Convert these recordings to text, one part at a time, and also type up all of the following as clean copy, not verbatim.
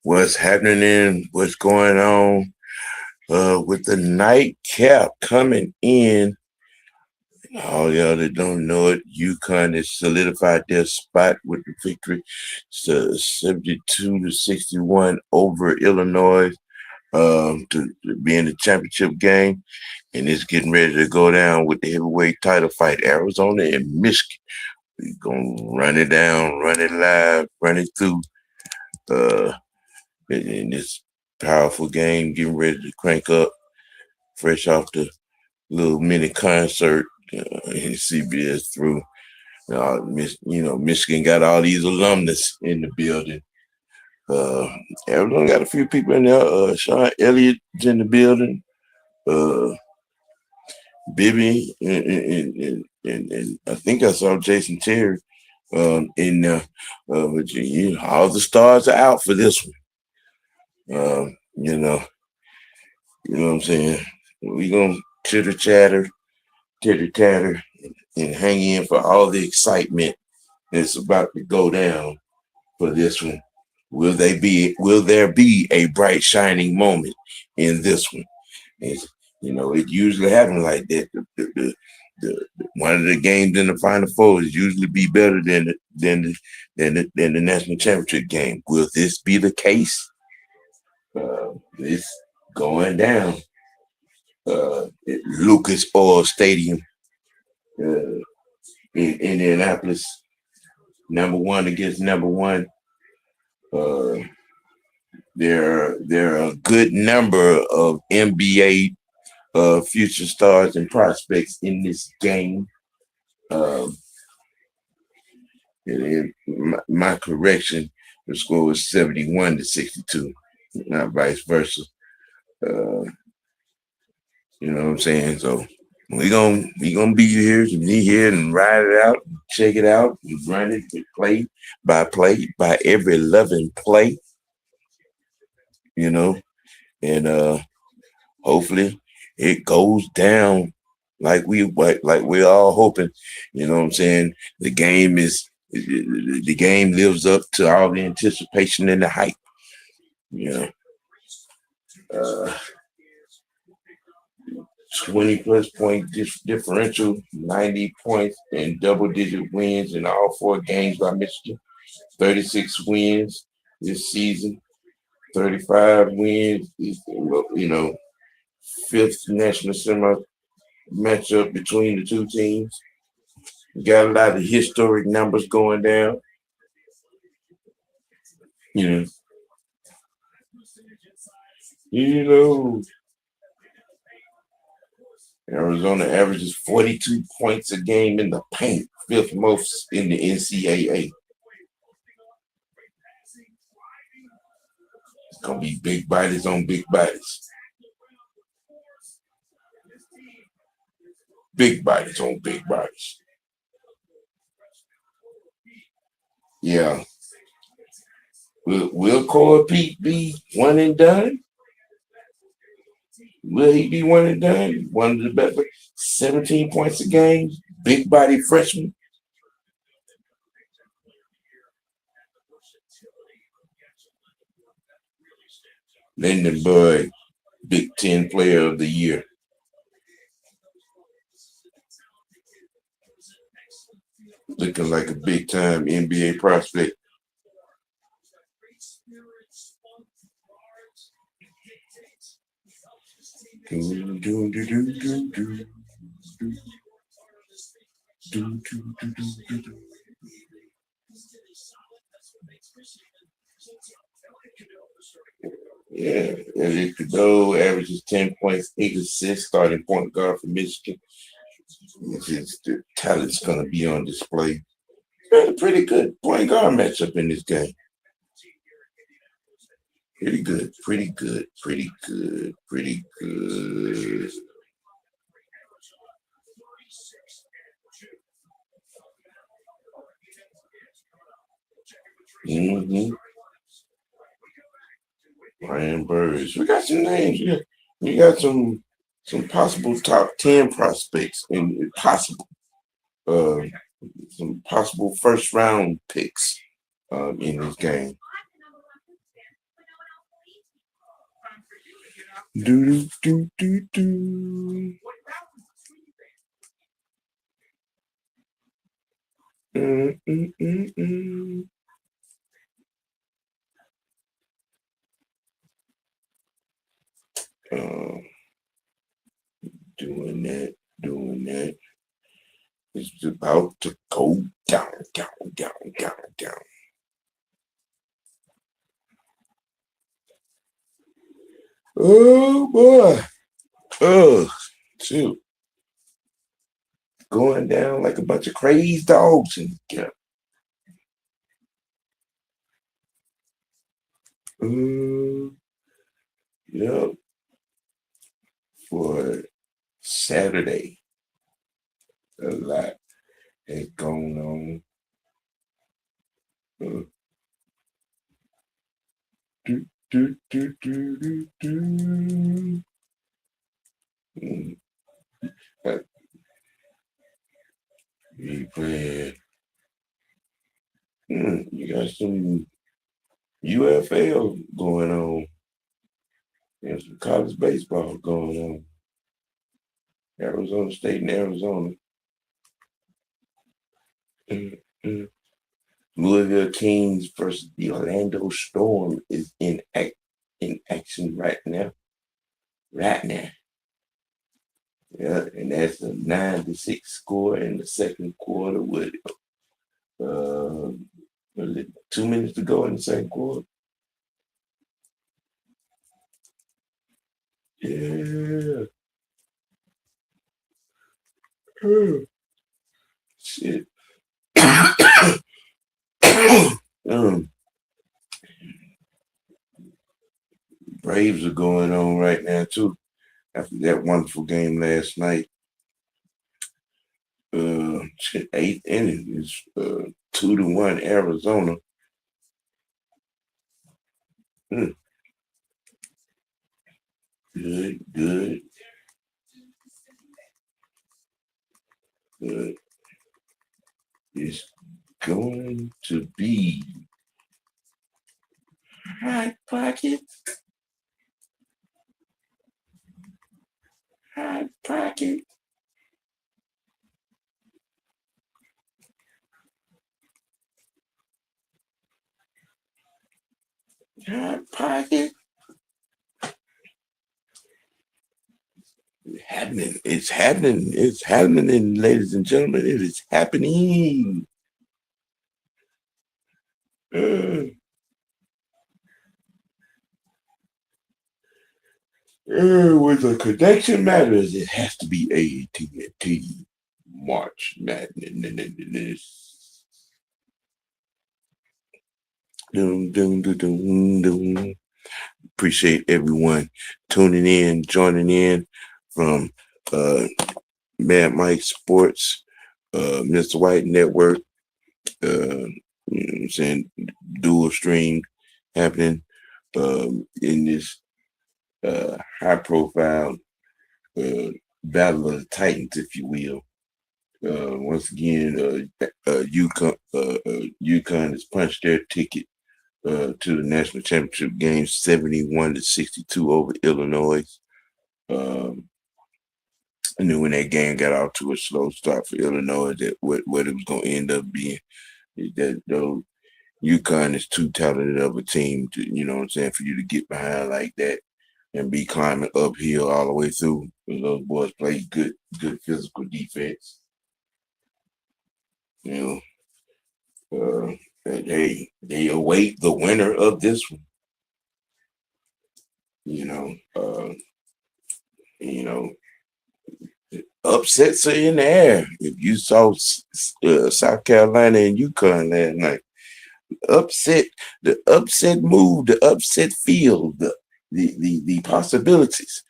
What's happening, what's going on with the nightcap coming in. All y'all that don't know it, UConn has solidified their spot with the victory. So 72-61 over Illinois to be in the championship game. And it's getting ready to go down with the heavyweight title fight. Arizona and Michigan. We're going to run it down, run it live, run it through. In this powerful game, getting ready to crank up, fresh off the little mini concert in CBS through. Michigan got all these alumnus in the building. Arizona got a few people in there. Sean Elliott's in the building. Bibby and I think I saw Jason Terry in there. But all the stars are out for this one. You know what I'm saying? We're going to chitter-chatter, and hang in for all the excitement that's about to go down for this one. Will there be a bright, shining moment in this one? It usually happens like that. The one of the games in the Final Four is usually be better than the national championship game. Will this be the case? It's going down at Lucas Oil Stadium in Indianapolis. Number one against number one. There are a good number of NBA future stars and prospects in this game. My correction, the score was 71-62, not vice versa. You know what I'm saying? So we gonna be here and ride it out, and check it out, and run it play by every loving play. And hopefully it goes down like we're all hoping. You know what I'm saying? The game lives up to all the anticipation and the hype. 20+ point differential, 90 points and double-digit wins in all 4 games by Michigan. 36 wins this season, 35 wins. Fifth national semi matchup between the two teams. Got a lot of historic numbers going down. Arizona averages 42 points a game in the paint, 5th most in the NCAA. It's going to be big bodies on big bodies. Big bodies on big bodies. Yeah. Will Core Pete be one and done? Will he be one and done? One of the best, 17 points a game, big body freshman. Lindenberg, Big Ten Player of the Year. Looking like a big-time NBA prospect. Yeah, Elliot Cadeau averages 10 points, 8 assists, starting point guard for Michigan. The talent's going to be on display. It's a pretty good point guard matchup in this game. Pretty good. Mm-hmm. Ryan Burris. We got some names. We got some possible top 10 prospects and possible uh some possible first round picks in this game. Do do do do do. Uh, doing that. It's about to go down, down, down, down, down. Oh boy. Oh, shoot. Going down like a bunch of crazed dogs. And yeah. Uh, yeah. For Saturday, a lot has gone on. Uh, do, do, do, do, do, do. Mm, uh, you playing. You got some UFL going on. There's some college baseball going on. Arizona State and Arizona. Mm, mm. Louisville Kings versus the Orlando Storm is in action right now. Right now. Yeah, and that's a 9-6 score in the second quarter with uh was it 2 minutes to go in the second quarter? Yeah. Oh, shit. um, Braves are going on right now too. After that wonderful game last night. Eighth inning is 2-1 Arizona. Mm, good, good, good. It's going to be hot pocket, hot pocket, hot pocket. Happening. It's happening. It's happening, ladies and gentlemen. It is happening. Uh, with the connection matters, it has to be AT&T March Madness. Doom, doom, doom, doom, doom. Appreciate everyone tuning in, joining in from Mad Mike Sports, Mr. White Network, you know what I'm saying, dual stream happening in this high profile battle of the Titans, if you will. Once again, UConn has punched their ticket to the national championship game, 71-62 over Illinois. Um, I knew when that game got off to a slow start for Illinois that what it was going to end up being. That though UConn is too talented of a team to, you know what I'm saying, for you to get behind like that and be climbing uphill all the way through. Those boys play good physical defense. You know, they await the winner of this one. You know, you know, upsets are in the air. If you saw South Carolina and UConn last night, upset, the upset move, the upset field, the possibilities.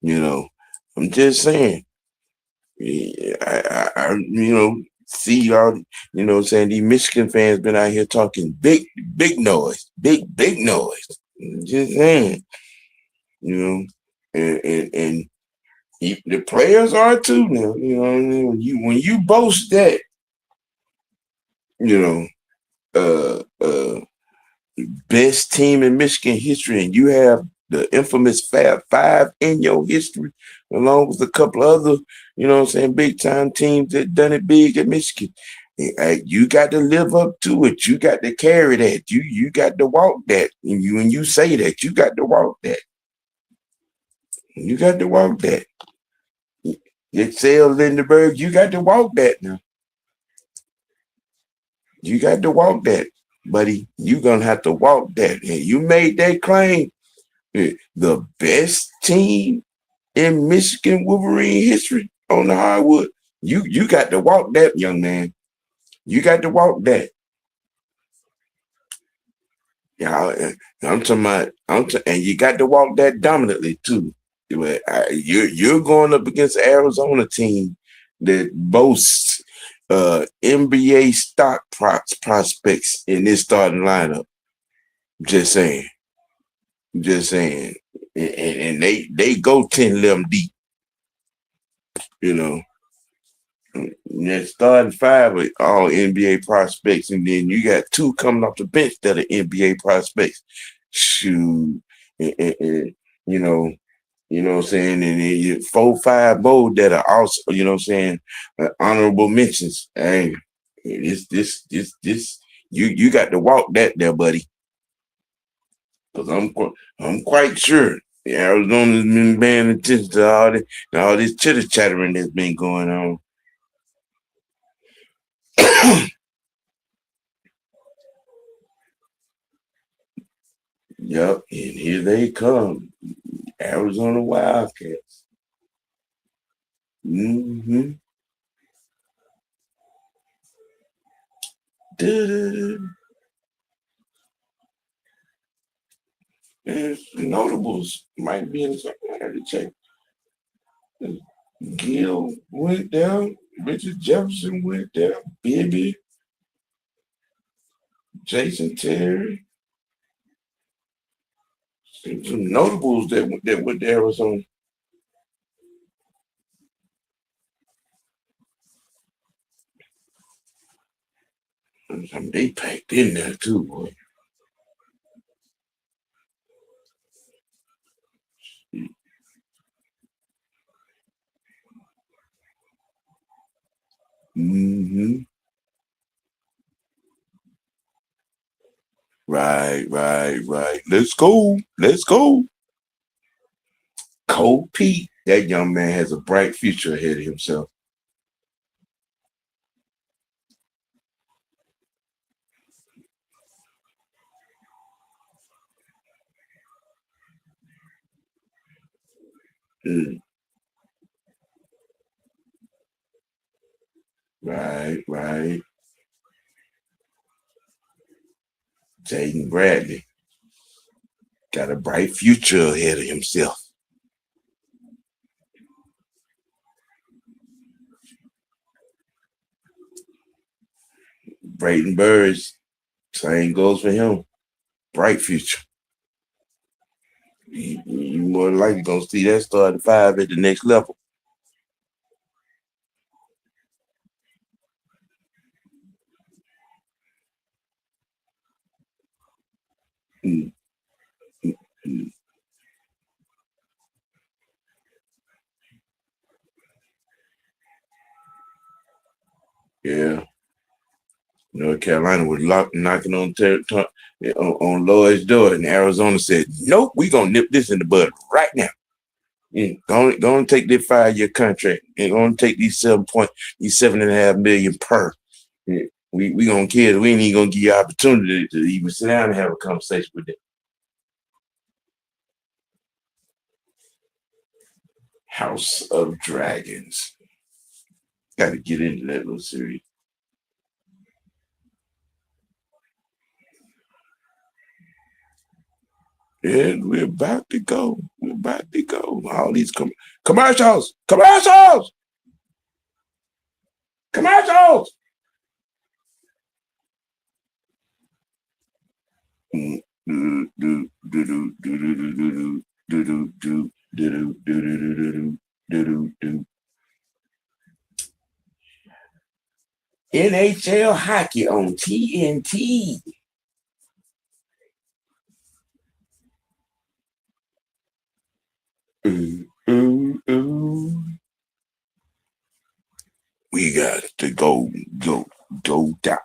You know, I'm just saying. I you know, See all, what I'm saying? These Michigan fans been out here talking big noise, big noise. Just saying, you know, and the players are too now. You know what I mean? When you boast that, you know, best team in Michigan history, and you have the infamous Fab Five in your history, along with a couple other, big time teams that done it big at Michigan. You got to live up to it. You got to carry that. You got to walk that. And when you say that, you got to walk that. You got to walk that. Excel Lindenberg, you got to walk that now. You got to walk that, buddy. You're gonna have to walk that. And you made that claim. The best team in Michigan Wolverine history on the hardwood. You got to walk that, young man. You got to walk that. Yeah, I'm talking about. And you got to walk that dominantly too. You're going up against an Arizona team that boasts NBA stock prospects in this starting lineup. Just saying. Just saying. And they go 10, 11 deep. You know. That starting five with all NBA prospects, and then you got two coming off the bench that are NBA prospects. Shoot, and, what I'm saying, and then 4, 5 more that are also, honorable mentions. Hey, this, you got to walk that there, buddy, because I'm quite sure Arizona's been paying attention to all this chitter chattering that's been going on. Yep, and here they come, Arizona Wildcats. Mm-hmm. There's notables might be in something. I had to check. Gill went down. Richard Jefferson went down. Bibby, Jason Terry. Some notables that went to Arizona. They packed in there too, boy. Mm-hmm. Right. Let's go. Cole Pete, that young man has a bright future ahead of himself. Mm. Right. Jaden Bradley got a bright future ahead of himself. Brayden Burrs, same goes for him. Bright future. You more than likely gonna see that starting five at the next level. Mm, mm, mm. Yeah. North Carolina was knocking on Lloyd's door, and Arizona said, "Nope, we gonna nip this in the bud right now. Go and take this 5-year contract, and go and take these 7.5 million per. Yeah, we gonna kill. We ain't even gonna give you opportunity to even sit down and have a conversation with them." House of Dragons. Got to get into that little series. And we're about to go. All these commercials. NHL hockey on TNT. We got to go down.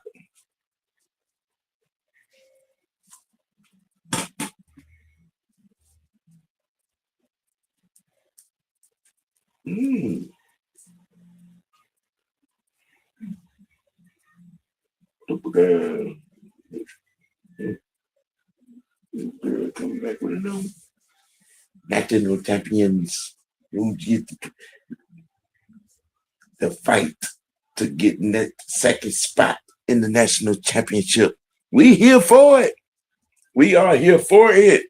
Girl, coming back with a new national champions. Who get the fight to get in that second spot in the national championship. We here for it. We are here for it.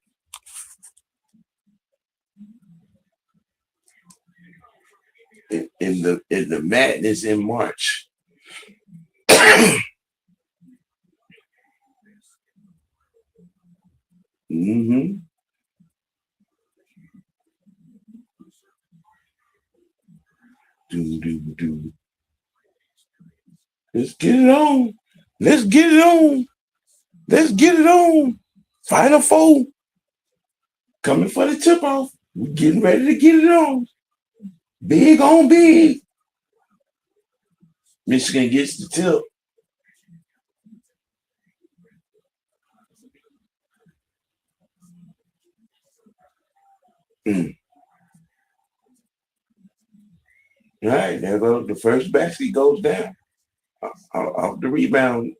In the madness in March. Mm-hmm. Do. Let's get it on. Let's get it on. Let's get it on. Final four. Coming for the tip off. We're getting ready to get it on. Big on big. Michigan gets the tip. Mm. All right, there goes the first basket goes down off the rebound.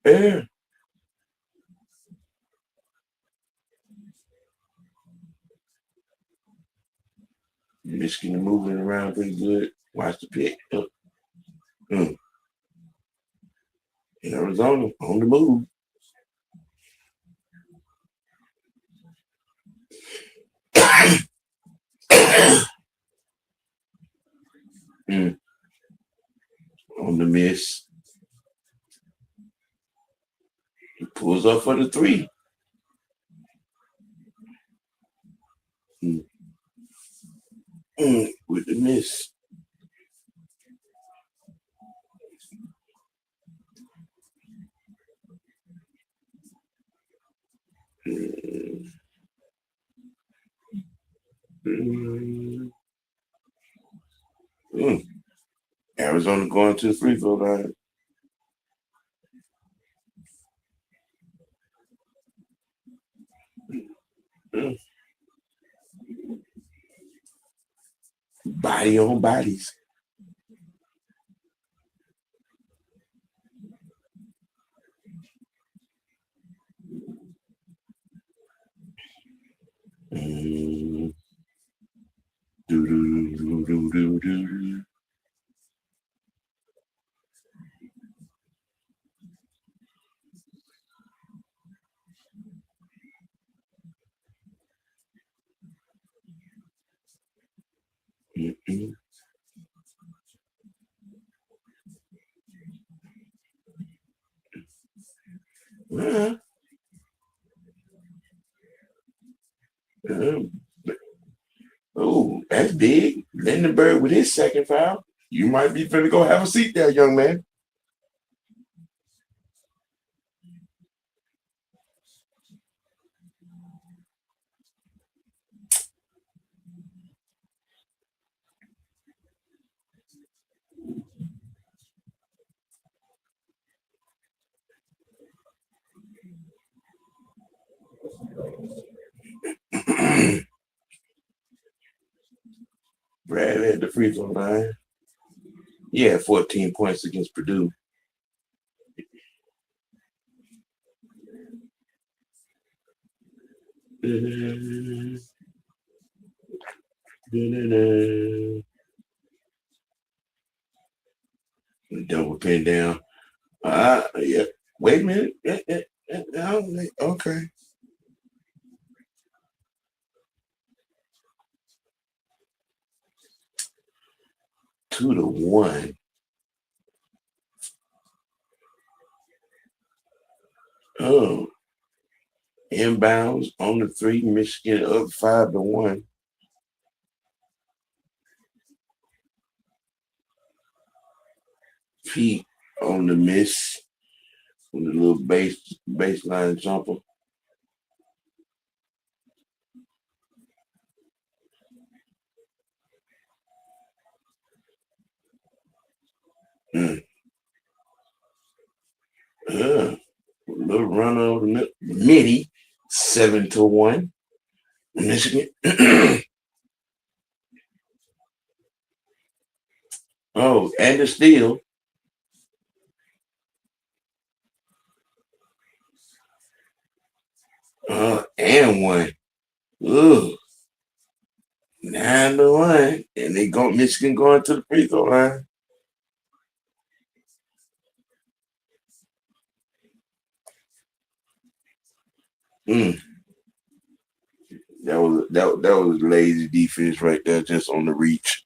Yeah. Michigan moving around pretty good. Watch the pick. Mm. Arizona on the move. Mm. On the miss. He pulls up for the three. Mm. With the miss. Arizona going to the free throw line. Body on bodies. Mm. Do, do, do, do, do, do. Mm-mm. Oh, that's big. Lindenberg with his second foul. You might be finna go have a seat there, young man. Brad at the free throw line. He had 14 points against Purdue. Double pin down. Yeah. Wait a minute. Okay. 2-1. Oh, inbounds on the three. Michigan up 5-1. Pete on the miss with a little baseline jumper. Mm. A little run over the midi, 7-1. Michigan. Oh, and the steal. And one. Ugh. 9-1. And they go Michigan going to the free throw line. Mm. That was lazy defense right there, just on the reach.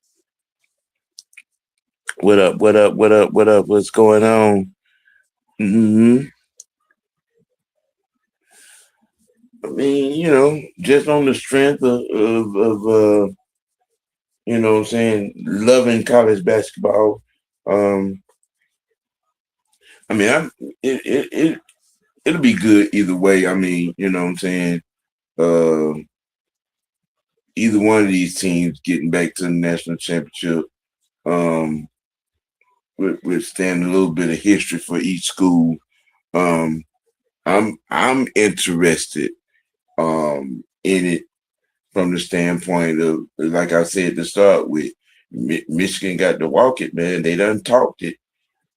What up? What up? What up? What up? What's going on? Mm-hmm. I mean, just on the strength of what I'm saying, loving college basketball. Um, I mean, it'll be good either way. I mean, what I'm saying, uh, either one of these teams getting back to the national championship, um, with standing a little bit of history for each school. Um, I'm interested in it from the standpoint of, like I said to start with, Michigan got to walk it, man. They done talked it,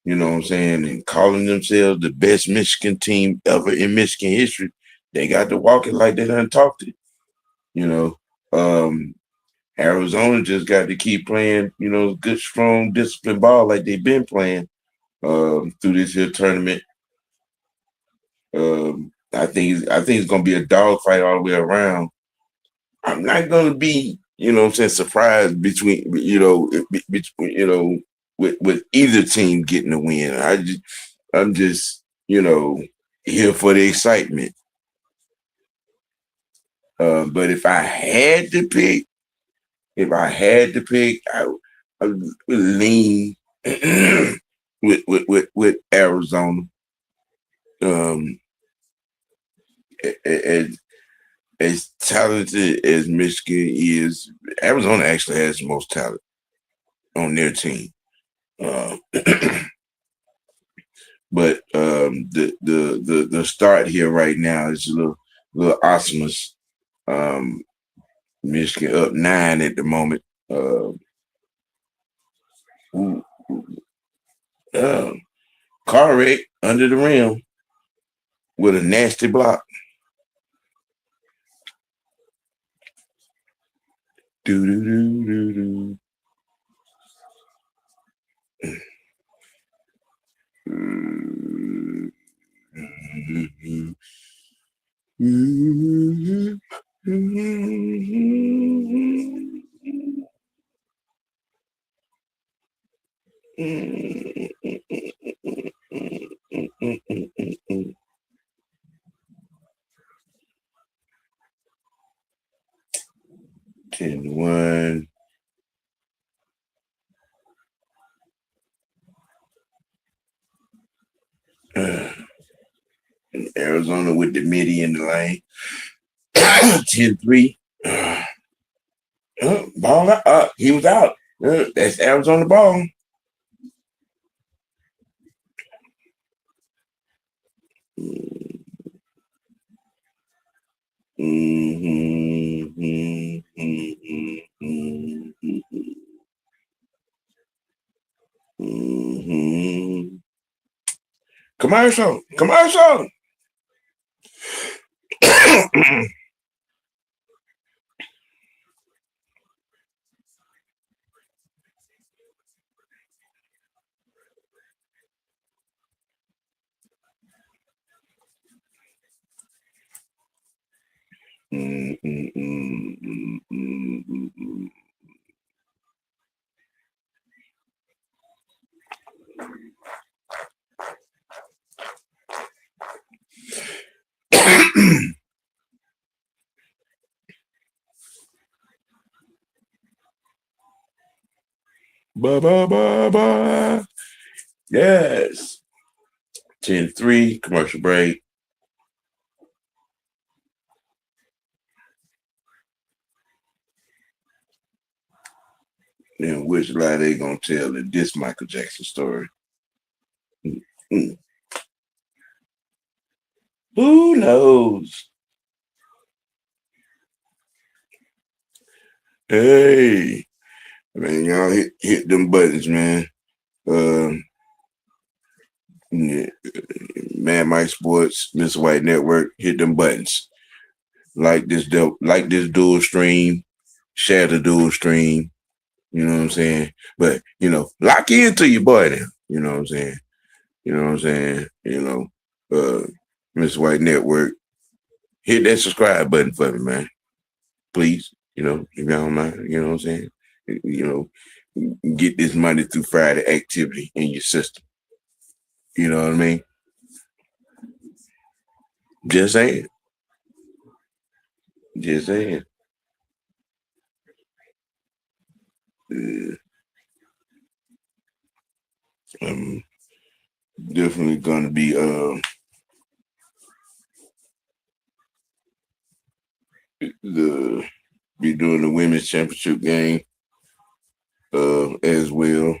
you know what I'm saying, and calling themselves the best Michigan team ever in Michigan history. They got to walk it like they done talked it, you know. Um, Arizona just got to keep playing, good, strong, disciplined ball like they've been playing through this here tournament. I think it's gonna be a dogfight all the way around. I'm not gonna be, surprised between, with either team getting the win. I'm just, here for the excitement. But if I had to pick, I would lean with Arizona. Um, as, as talented as Michigan is, Arizona actually has the most talent on their team. Uh, but the start here right now is a little awesomeness. Um, Michigan up 9 at the moment. Ooh, uh, car wreck under the rim with a nasty block. Do do do do do. Ten to one. Arizona with the midi in the lane. 10-3. Ball out. He was out. That's Arizona ball. Commercial. Commercial. Bye, bye, bye, bye. Yes. 10-3, commercial break. Then which lie they gonna tell in this Michael Jackson story? Mm. Who knows? Hey, man, y'all hit them buttons, man. Yeah, Man Mike Sports, Mr. White Network, hit them buttons. Like this dual stream, share the dual stream. You know what I'm saying? But lock into your boy now. You know what I'm saying? You know what I'm saying? Mr. White Network, hit that subscribe button for me, man. Please. If you don't mind, you know what I'm saying? Get this Monday through Friday activity in your system. You know what I mean? Just saying. Just saying. I'm definitely gonna be doing the women's championship game as well.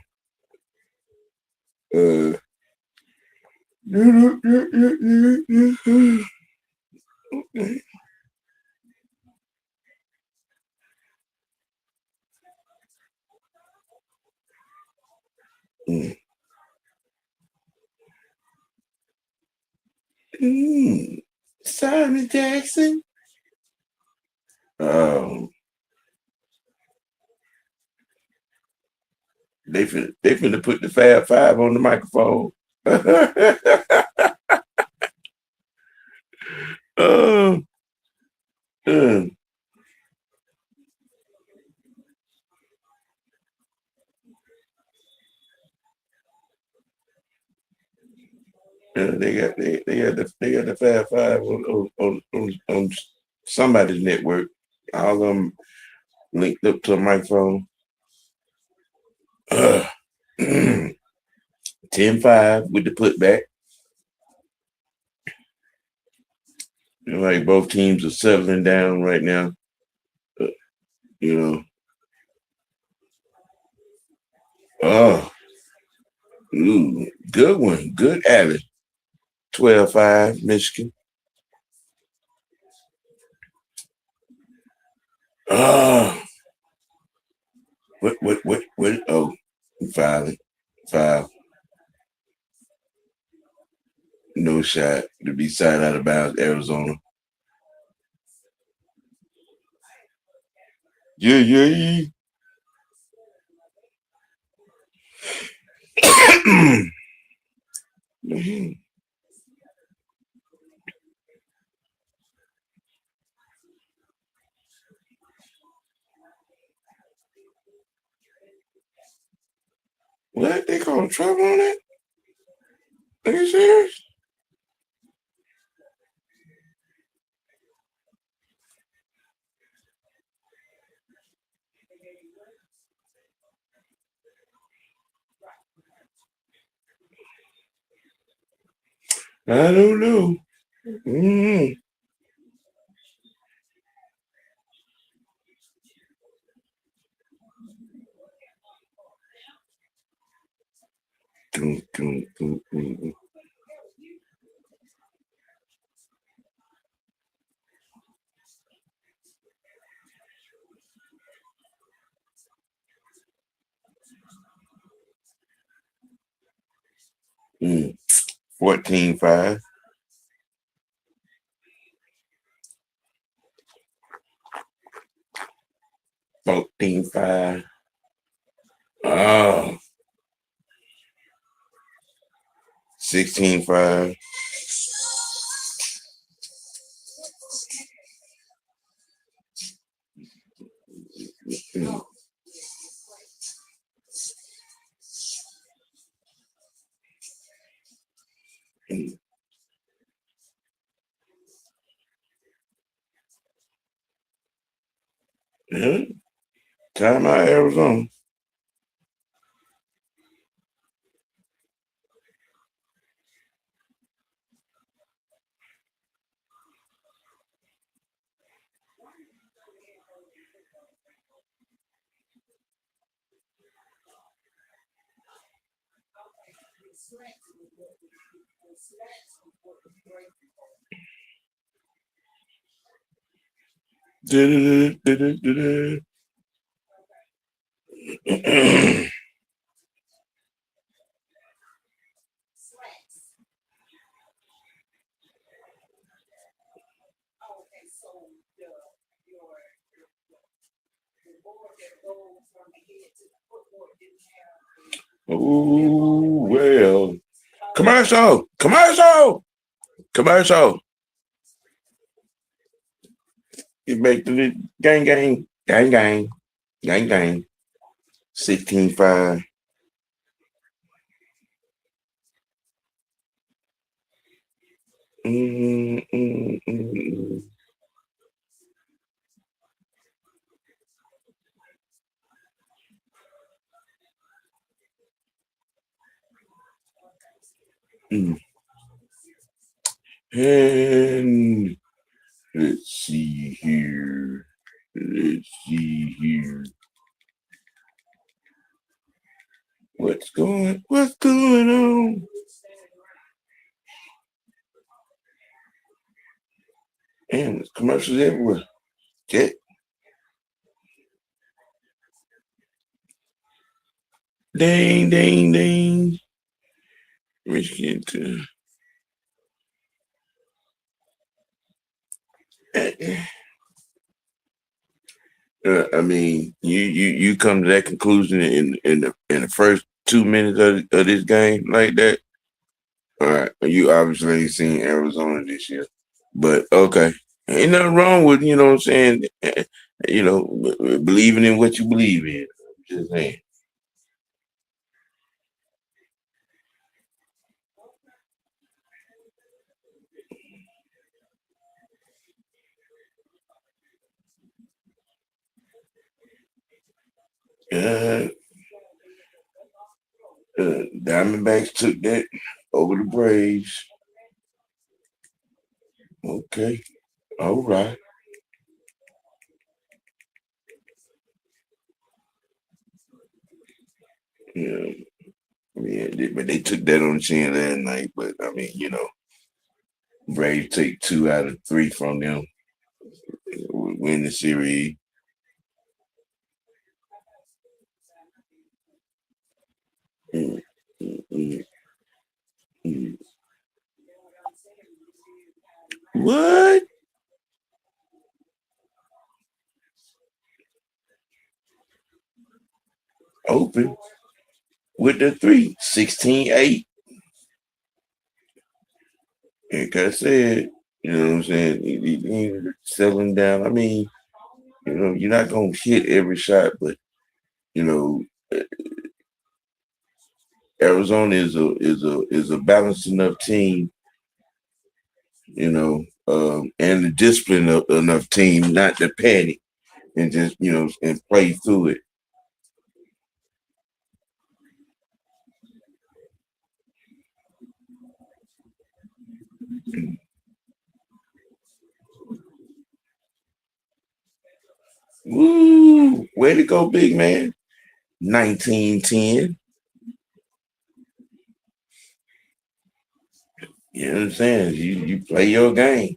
Simon Jackson. They finna put the Fab Five on the microphone. They got the Fab Five on somebody's network. All of them linked up to a microphone. 10-5 with the putback. Like both teams are settling down right now. Good one. Good alley. 12-5, Michigan. What? Oh, foul. No shot to be side out of bounds, Arizona. Yeah. What? They call trouble on that? Are you serious? I don't know. Mm-hmm. Mm. 14-5. 14-5. Oh, 16-5. Yeah. Time out, Arizona. Oh well. Commercial, commercial, commercial. You make the gang, gang, gang, gang, gang, gang. 16-5. Mm, mm, mm, mm. And let's see here. Let's see here. What's going on? And there's commercials everywhere. Check. Ding, ding, ding. Michigan to I mean, you come to that conclusion in the first 2 minutes of this game like that. All right, you obviously ain't seen Arizona this year, but okay, ain't nothing wrong with you know what I'm saying. Believing in what you believe in. I'm just saying. Uh, Diamondbacks took that over the Braves. Okay, all right. Yeah, yeah, but they took that on the chin last night. But I mean, Braves take 2 out of 3 from them, win the series. Mm, mm, mm, mm. What? Open with the 3, 16-8. Like I said, you know what I'm saying? You settling down. I mean, you're not gonna hit every shot, but you know, Arizona is a balanced enough team, and a disciplined enough team not to panic and just and play through it. Woo! Way to go, big man. 1910. You know what I'm saying? You play your game.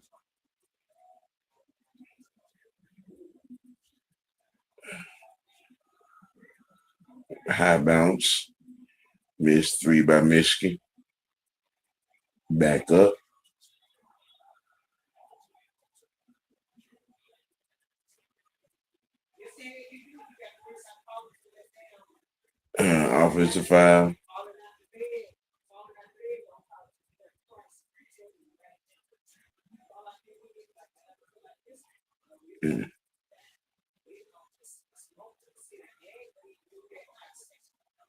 High bounce. Missed 3 by Michigan. Back up. Offensive foul. Mm.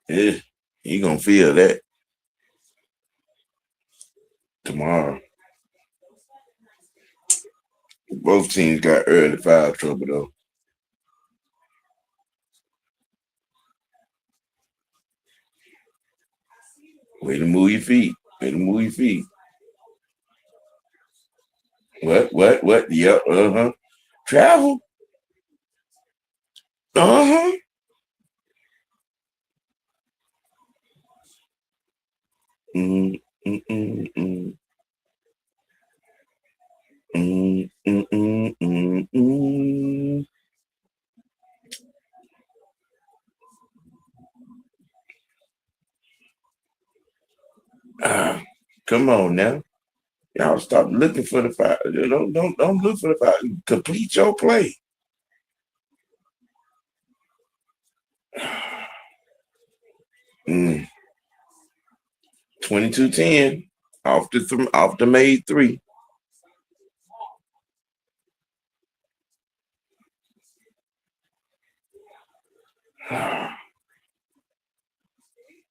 Yeah, he gonna feel that tomorrow. Both teams got early foul trouble though. Way to move your feet. Way to move your feet. What? What? What? Yep. Uh-huh. Travel. Uh-huh. Mm-hmm. Come on now. Y'all stop looking for the foul. Don't look for the foul. Complete your play. 22-10 off the made three.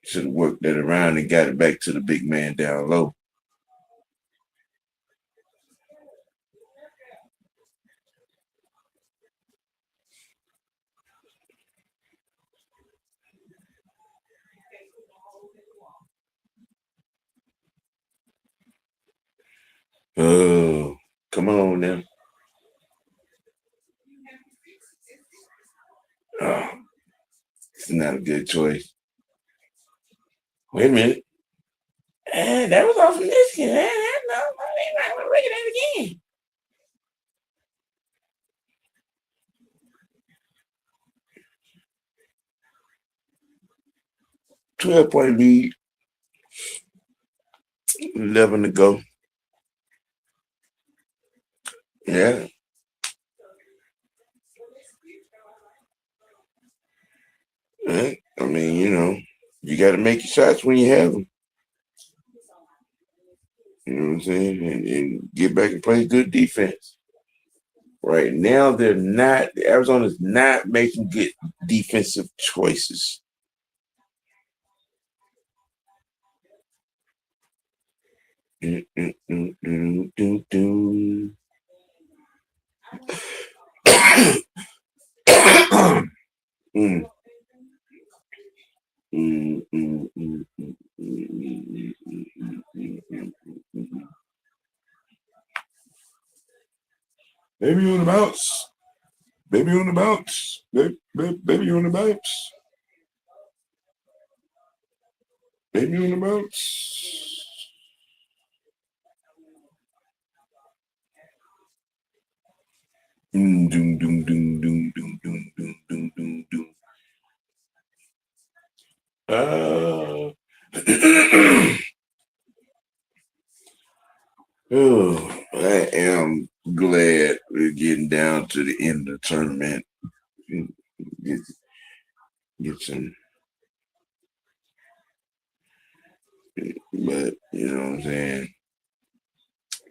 Should have worked that around and got it back to the big man down low. Oh, come on now. Oh, it's not a good choice. Wait a minute. That was off of Michigan. No, they're not going to look at that again. 12-point lead. 11 to go. Yeah. I mean, you got to make your shots when you have them. You know what I'm saying? And get back and play good defense. Right now, Arizona's not making good defensive choices. Baby on the bounce. Baby on the bounce. Baby on the bounce. Baby on the bounce. Doom, doom, doom, doom, doom, doom, doom, doom, doom, doom. Oh, I am glad we're getting down to the end of the tournament. Get some, but you know what I'm saying?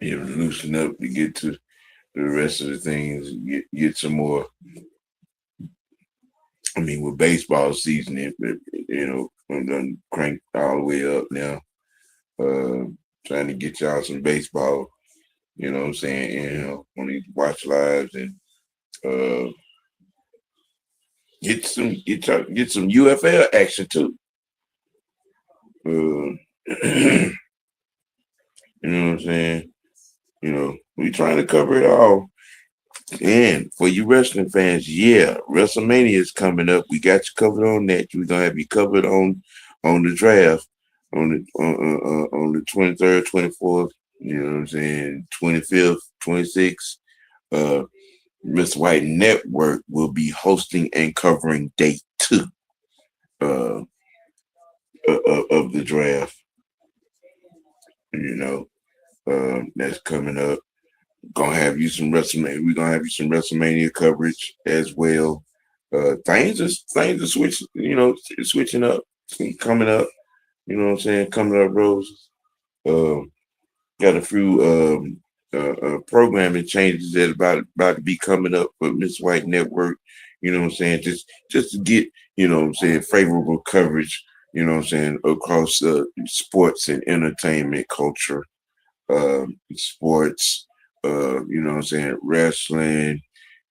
You loosen up to get to the rest of the things, get some more. I mean, with baseball season, I'm done cranked all the way up now. Trying to get y'all some baseball. You know what I'm saying? On these watch lives and get some UFL action too. You know what I'm saying? We trying to cover it all. And for you wrestling fans, yeah, WrestleMania is coming up. We got you covered on that. We're gonna have you covered on the draft on the 23rd, 24th. You know what I'm saying? 25th, 26th. Miss White Network will be hosting and covering day 2 of the draft. That's coming up. Gonna have you some WrestleMania. We're gonna have you some WrestleMania coverage as well. Things are switching. Switching up, coming up. You know what I'm saying? Coming up, Roses. Got a few programming changes that about to be coming up for Miss White Network. You know what I'm saying? Just to get favorable coverage. You know what I'm saying, across sports and entertainment culture. Sports, wrestling,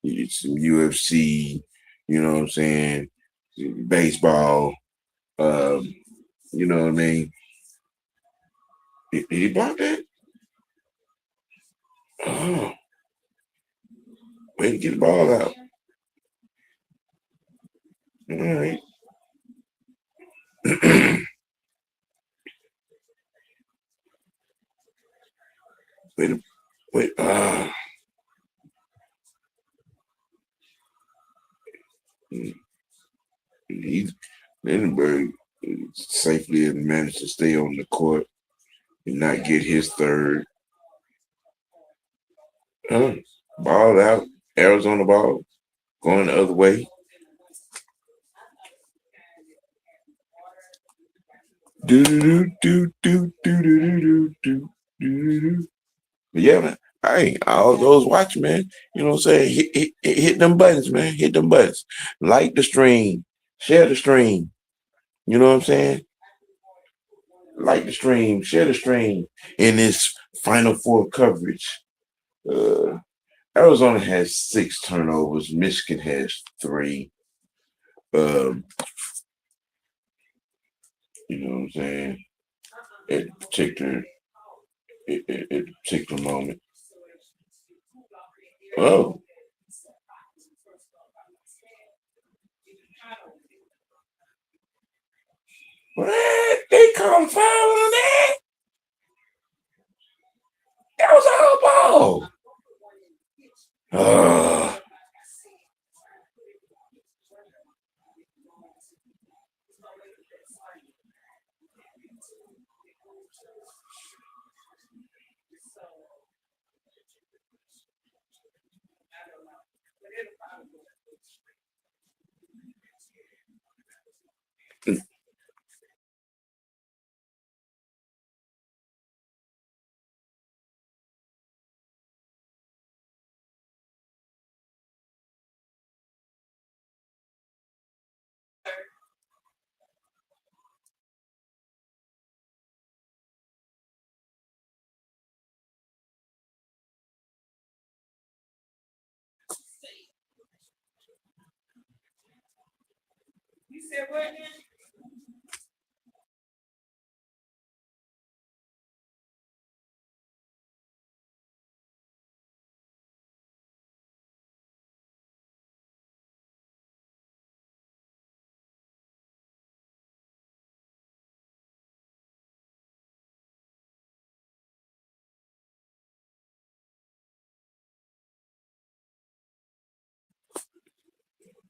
some UFC, you know what I'm saying, baseball, you know what I mean. Did he block that? Oh, way to get the ball out. All right. wait. He's Lindenberg safely managed to stay on the court. Did not get his third. Huh? Ball out. Arizona ball going the other way. Do do do do do do do do do. But yeah, man. Hey, all those watching, man. You know what I'm saying? Hit them buttons, man. Hit them buttons. Like the stream. Share the stream. You know what I'm saying? Like the stream. Share the stream in this Final Four coverage. Uh, Arizona has 6 turnovers. Michigan has 3. Um, you know what I'm saying? At particular, at a particular moment. Oh, what? They call foul on that? That was a ball. Uh,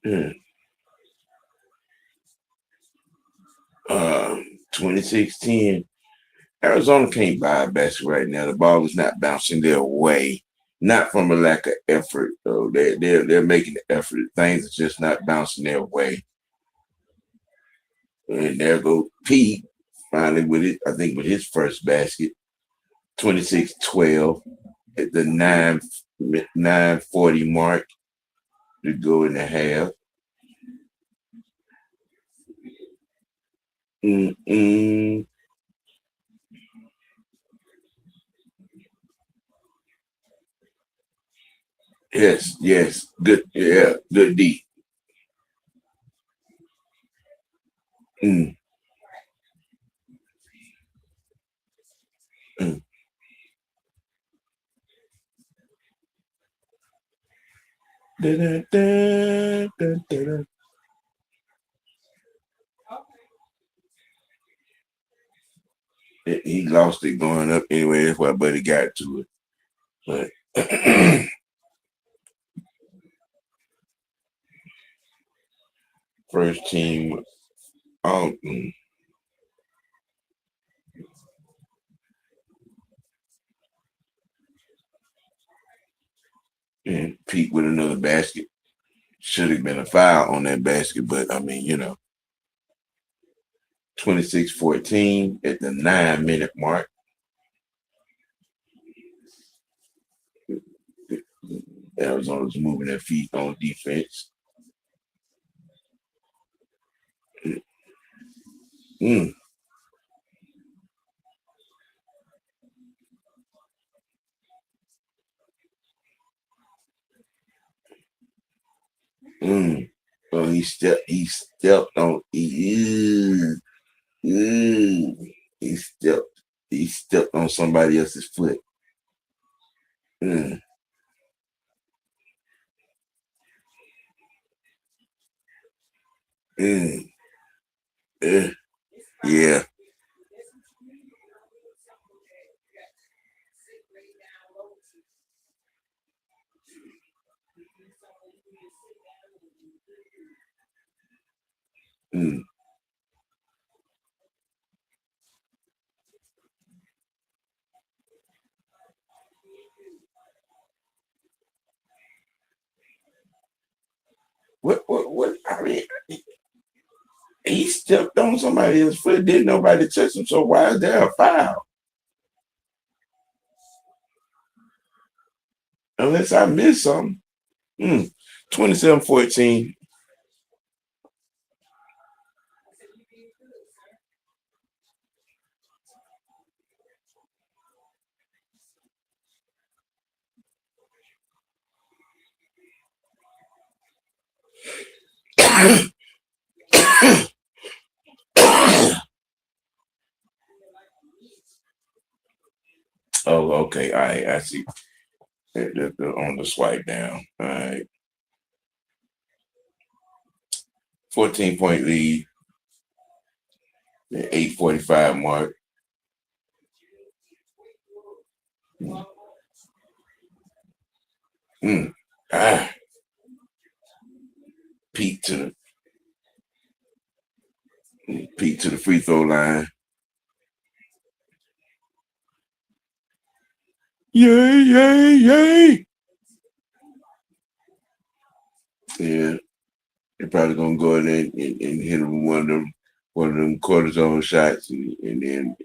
yeah. 26-10. Arizona can't buy a basket right now. The ball is not bouncing their way. Not from a lack of effort, though. They're making the effort. Things are just not bouncing their way. And there go Pete finally with it. I think with his first basket, 26-12 at the 9:40 mark to go in the half. Mm-mm. Yes, yes. Good. Yeah, good D. Mm, mm. Da, da, da, da, da, da. He lost it going up anyway. That's why Buddy got to it. But first team, um, and Pete with another basket. Should have been a foul on that basket, but I mean, 26-14 at the 9-minute mark. Arizona's moving their feet on defense. Mm, mm. Well, he stepped on, he stepped on somebody else's foot. Mm, mm, eh, yeah. Mm, What? I mean, he stepped on somebody else's foot. Didn't nobody touch him. So why is there a foul? Unless I missed something. Hmm. 27-14. Oh, okay. All right. I see. On the swipe down. All right. 14-point lead. The 8:45 mark. Mm. Ah. Peek to the free throw line. Yay! Yay! Yay! Yeah. They're probably gonna go in there and hit him one of them cortisone shots and then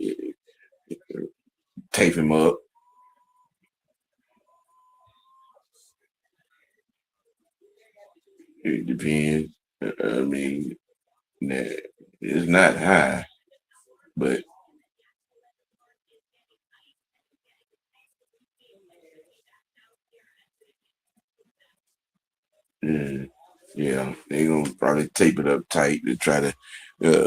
tape him up. It depends. I mean, nah, it's not high, but uh, yeah, they're gonna probably tape it up tight to try to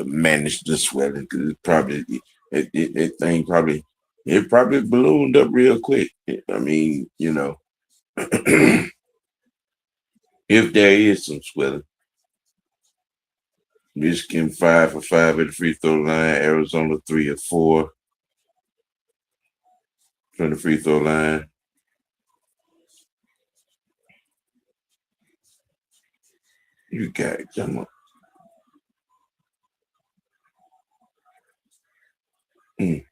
manage the swelling because it's probably that thing probably it probably ballooned up real quick. I mean, if there is some swelling. Michigan 5 for 5 at the free throw line. Arizona 3 of 4 from the free throw line. You got it. Come on. Mm.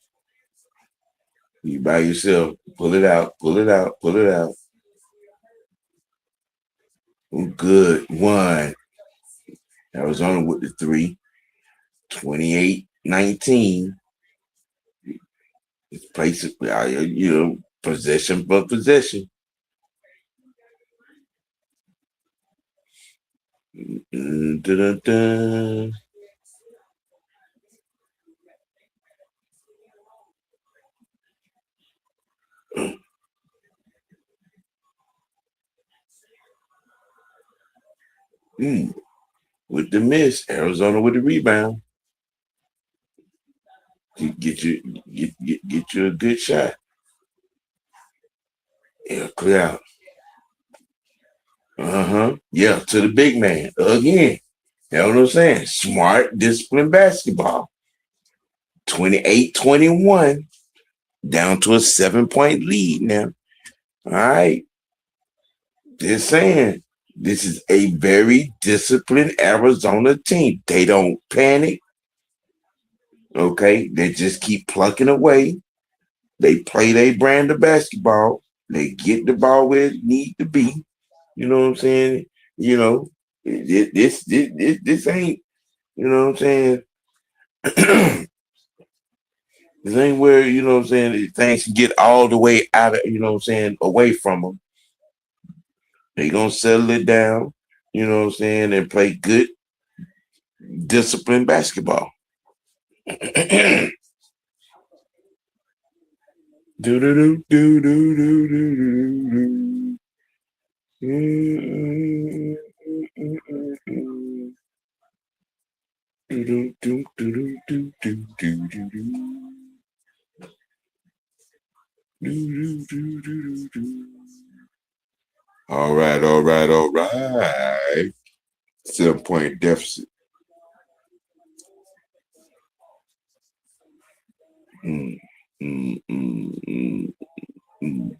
You by yourself. Pull it out. Pull it out. Pull it out. Good. One. Arizona with the 3. 28-19. It's basically, possession for possession. Dun-dun-dun. Mm. With the miss, Arizona with the rebound. Get you a good shot. Yeah, clear out. Uh-huh. Yeah, to the big man. Again. You know what I'm saying? Smart, disciplined basketball. 28-21. Down to a 7-point lead now. All right. Just saying. This is a very disciplined Arizona team. They don't panic. Okay. They just keep plucking away. They play their brand of basketball. They get the ball where it needs to be. You know what I'm saying? You know, this ain't, you know what I'm saying? This ain't where, you know what I'm saying, things can get all the way out of, you know what I'm saying, away from them. They gonna settle it down, you know what I'm saying, and play good, disciplined basketball. Do do do do do do do do. Do do do do do do do do do. Do do do do do. All right, all right, all right. 7-point deficit. Mm, mm, mm, mm, mm,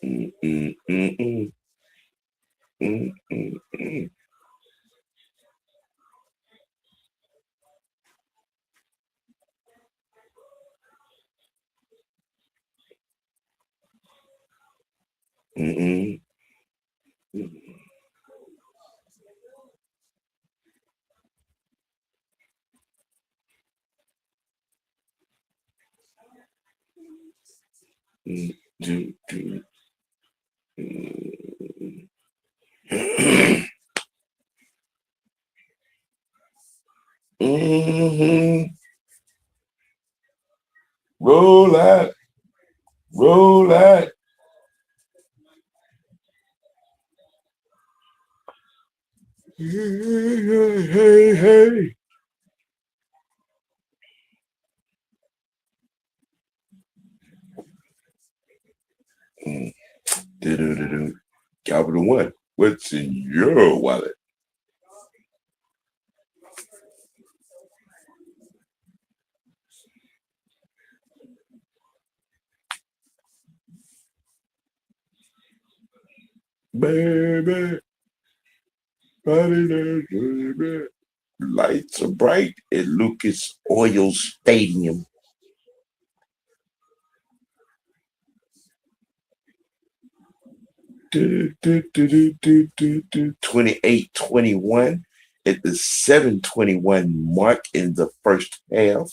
mm, mm, mm, mm, mm, mm, mm. Mm-mm. Mm, do, do, mm. Mhm. Roll out, roll out. Hey, hey, hey, hey. Mm. Do-do-do-do. Capital One. What's in your wallet? Baby, body there, baby. Lights are bright at Lucas Oil Stadium. Do, do, do, do, do, do, do. 28-21 at the 7:21 mark in the first half.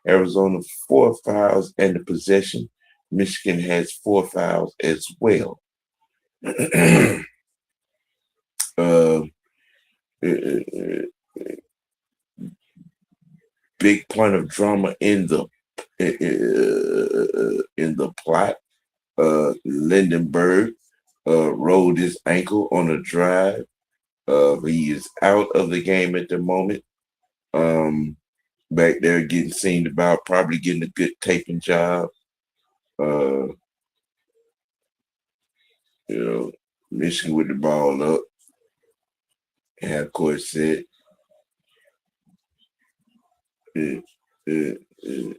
Arizona 4 fouls and the possession. Michigan has 4 fouls as well. uh, big point of drama in the plot. Lindenberg rolled his ankle on a drive. He is out of the game at the moment. Back there getting seen about, probably getting a good taping job. Uh, you know, Michigan with the ball up, half court set. Uh, uh, uh,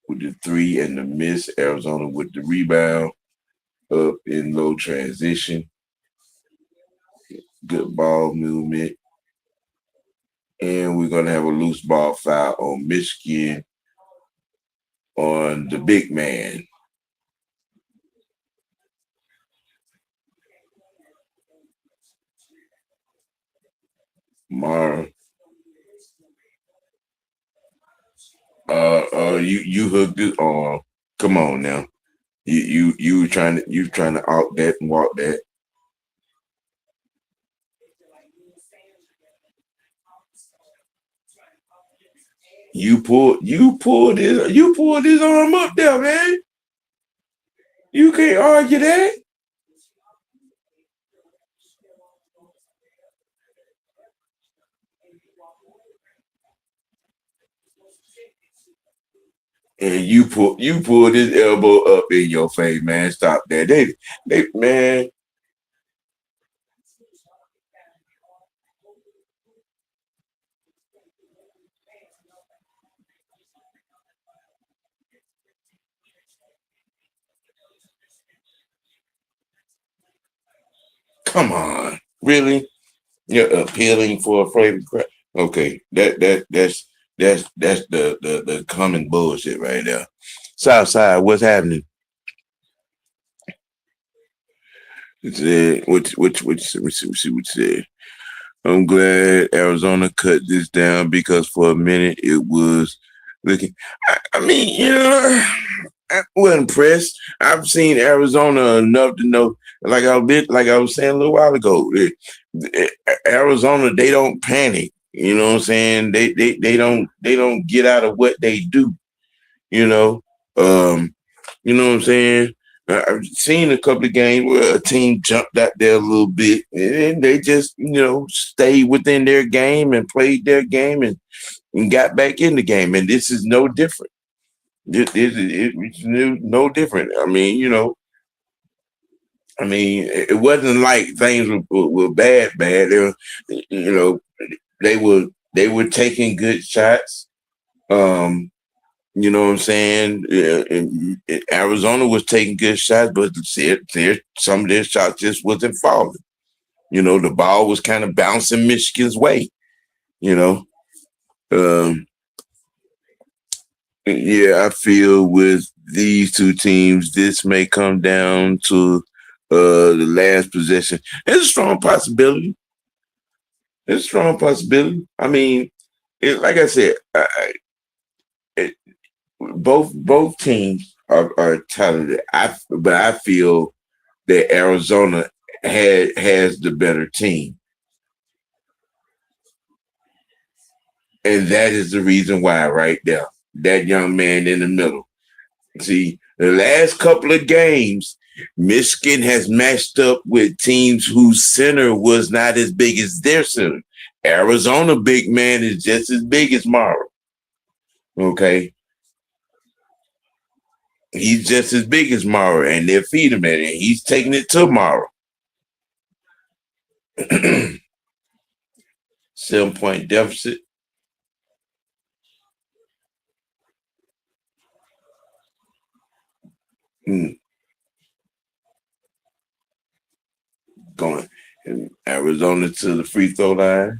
with the three and the miss, Arizona with the rebound, up in low transition, good ball movement, and we're gonna have a loose ball foul on Michigan on the big man, Mar. You hooked it on. Come on now. You were trying to out that and walk that. You pulled his arm up there, man. You can't argue that. And you pulled his elbow up in your face, man. Stop that. They man, come on. Really? You're appealing for a favorite crowd. Okay. That's the common bullshit right there. Southside, what's happening? It said, what said. I'm glad Arizona cut this down because for a minute it was looking. I mean, I wasn't impressed. I've seen Arizona enough to know, like I was saying a little while ago, Arizona, they don't panic. You know what I'm saying? They don't get out of what they do. You know, um, you know what I'm saying? I've seen a couple of games where a team jumped out there a little bit and they just, stayed within their game and played their game and got back in the game. And this is no different. It's no different. It wasn't like things were bad. They were, you know, they were taking good shots. Um, You know what I'm saying? Yeah, and Arizona was taking good shots, but some of their shots just wasn't falling. The ball was kind of bouncing Michigan's way. You know, um, Yeah, I feel with these two teams, this may come down to the last possession. It's a strong possibility. It's a strong possibility. I mean, like I said, it, both teams are talented. But I feel that Arizona has the better team, and that is the reason why. Right there, that young man in the middle. See, the last couple of games, Michigan has matched up with teams whose center was not as big as their center. Arizona big man is just as big as Morrow. Okay, he's just as big as Morrow, and they're feeding him, and he's taking it to Morrow. 7 point deficit. Mm, going and Arizona to the free throw line.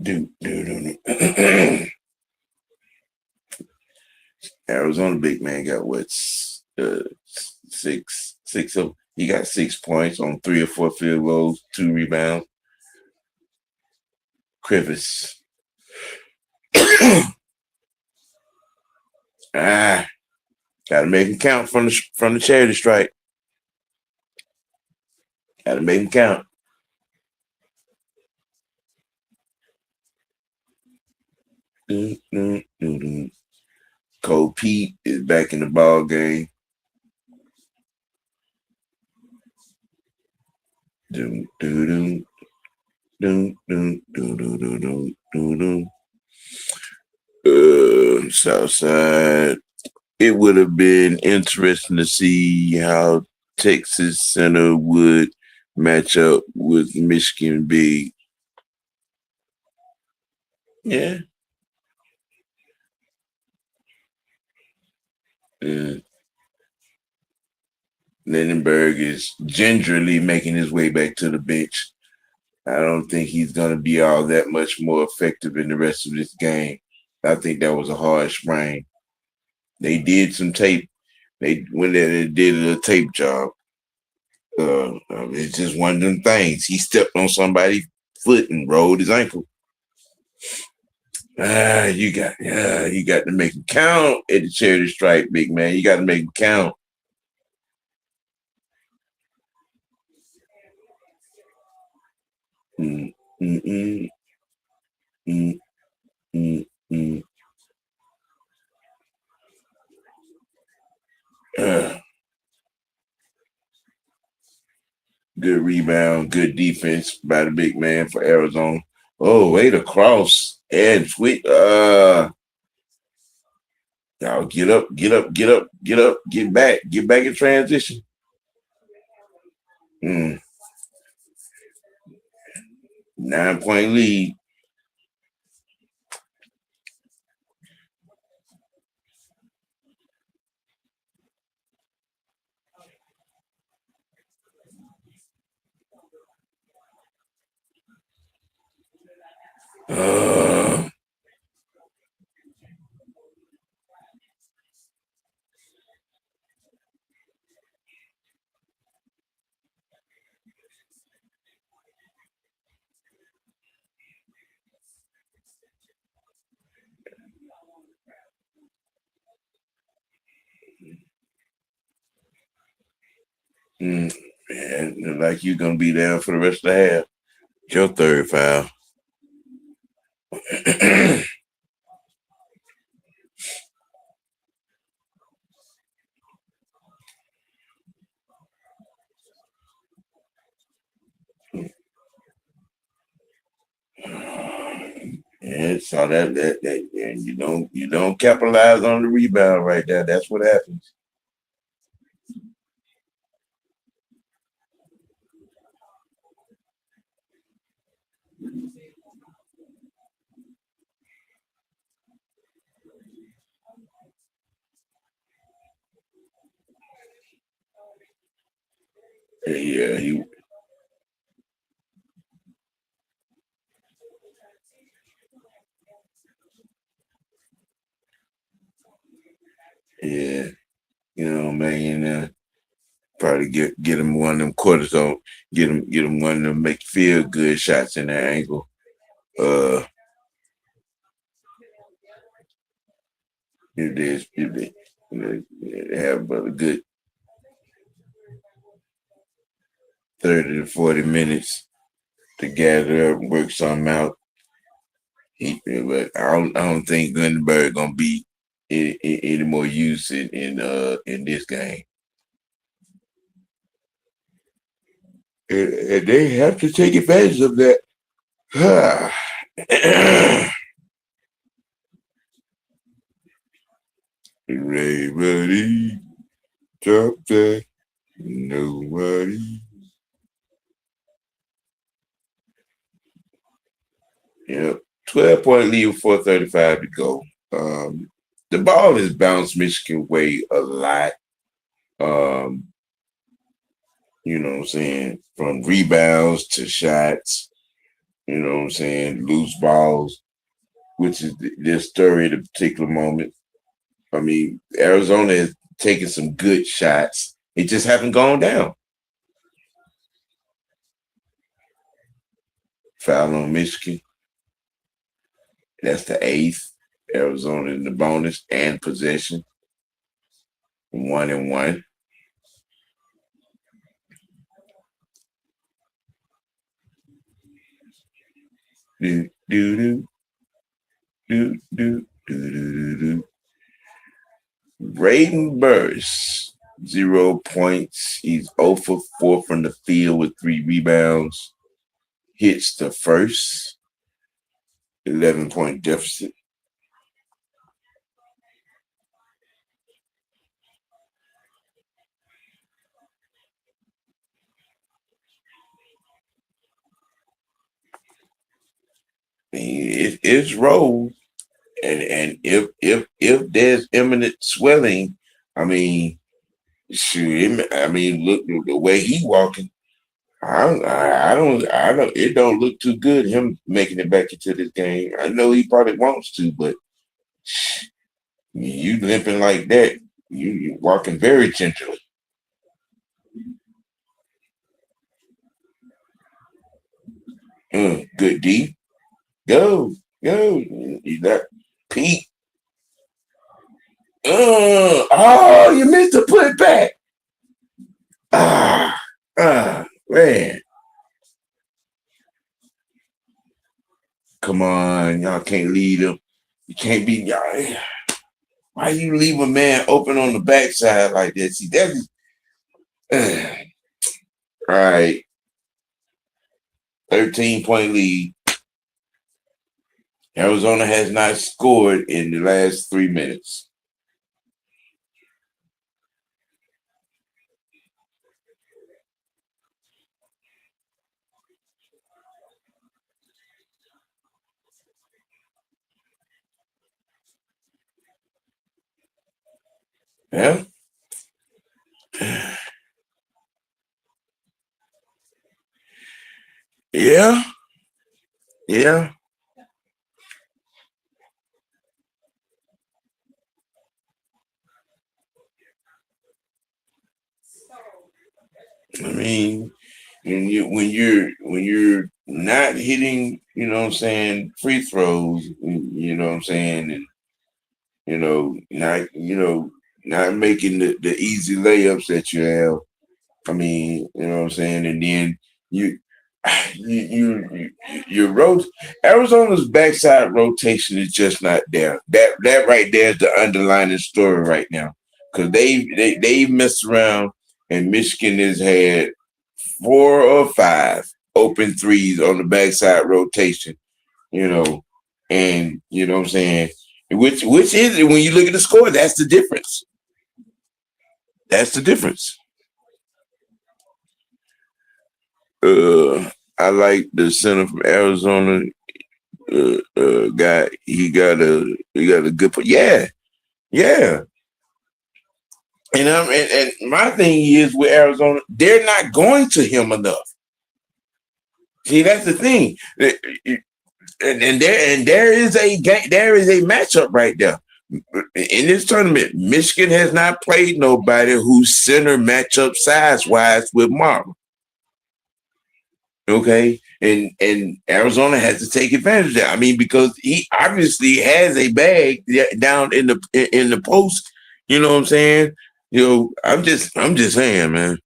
Do. Arizona big man got what six of he got 6 points on 3 or 4 field goals, 2 rebounds. Krivis. ah, gotta make him count from the charity strike. Gotta make him count. Mm. Cole Pete is back in the ball game. Doom, doo, doom, doom, doom, doom, doom, doom, doom, doom. Southside. It would have been interesting to see how Texas Center would match up with Michigan Big. Yeah. And Lindenberg is gingerly making his way back to the bench. I don't think he's going to be all that much more effective in the rest of this game. I think that was a hard sprain. They did some tape. They went there and did a tape job. It's just one of them things. He stepped on somebody's foot and rolled his ankle. You got to make him count at the charity stripe, big man. You got to make him count. Mm, mm, mm, mm, mm, mm. Uh, Good rebound, good defense by the big man for Arizona. Oh, way to cross and sweet. Y'all get up, get up, get up, get up, get back in transition. Mm, 9 point lead. Uh, mm, man, like you're gonna be down for the rest of the half. Your third foul. And saw that and you don't capitalize on the rebound right there. That's what happens. Yeah, yeah, man. Probably get him one of them cortisone, get him one of them make you feel good shots in that ankle. Uh, if they have about a good 30 to 40 minutes to gather up and work something out. But I don't think Lindenberg gonna be any more use in this game. And they have to take advantage of that. Ray buddy, drop that. Nobody. Yep. 12-point lead with 4:35 to go. The ball has bounced Michigan way a lot. Um, you know what I'm saying? From rebounds to shots, you know what I'm saying? Loose balls, which is their story at a particular moment. I mean, Arizona has taken some good shots. It just haven't gone down. Foul on Michigan. That's the eighth. Arizona in the bonus and possession. 1-1. Do do do do do do do do. Braden Burst, 0 points. He's 0 for 4 from the field with 3 rebounds. Hits the first 11-point deficit. It's rolled, and if there's imminent swelling, I mean, shoot, I mean, look the way he walking. I don't. It don't look too good. Him making it back into this game. I know he probably wants to, but you limping like that, you walking very gingerly. Good D. Go, go. You got Pete. Oh, you missed to put it back. Ah, man. Come on, y'all can't lead him. You can't be y'all. Why you leave a man open on the backside like that? See, that's right. 13-point lead. Arizona has not scored in the last 3 minutes. Yeah. Yeah. Yeah. I mean, when you're not hitting, you know what I'm saying, free throws, you know what I'm saying, and not making the easy layups that you have. I mean, you know what I'm saying, and then you you your Arizona's backside rotation is just not there. That right there is the underlying story right now because they messed around and Michigan has had 4 or 5 open threes on the backside rotation, you know, and you know what I'm saying. Which is it when you look at the score? That's the difference. That's the difference. I like the center from Arizona guy. He got a good. Yeah, yeah. And my thing is with Arizona, they're not going to him enough. See, that's the thing. And there is a game, there is a matchup right there. In this tournament, Michigan has not played nobody who's center matchup size wise with Marlon. Okay. And Arizona has to take advantage of that. I mean, because he obviously has a bag down in the post. You know what I'm saying? I'm just saying, man.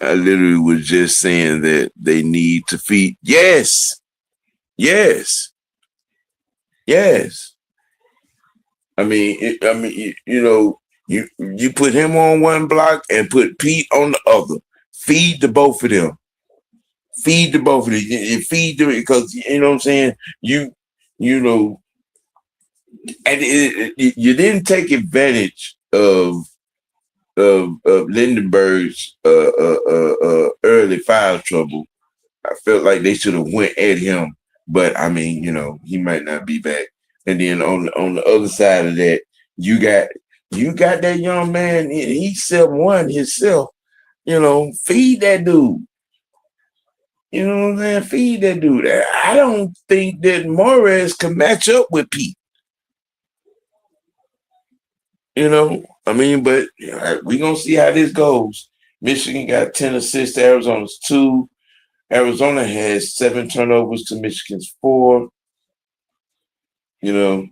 I literally was just saying that they need to feed. Yes, yes, yes. You put him on one block and put Pete on the other. Feed the both of them. Feed the both of them. You feed them because you know what I'm saying. You know, and you didn't take advantage of Lindenberg's early foul trouble. I felt like they should have went at him, but I mean, he might not be back. And then on the other side of that, you got you got that young man. He's 7'1" himself. Feed that dude. You know what I'm saying? Feed that dude. I don't think that Morris can match up with Pete. I mean, but we gonna see how this goes. Michigan got 10 assists. Arizona's 2. Arizona has 7 turnovers to Michigan's 4. You know,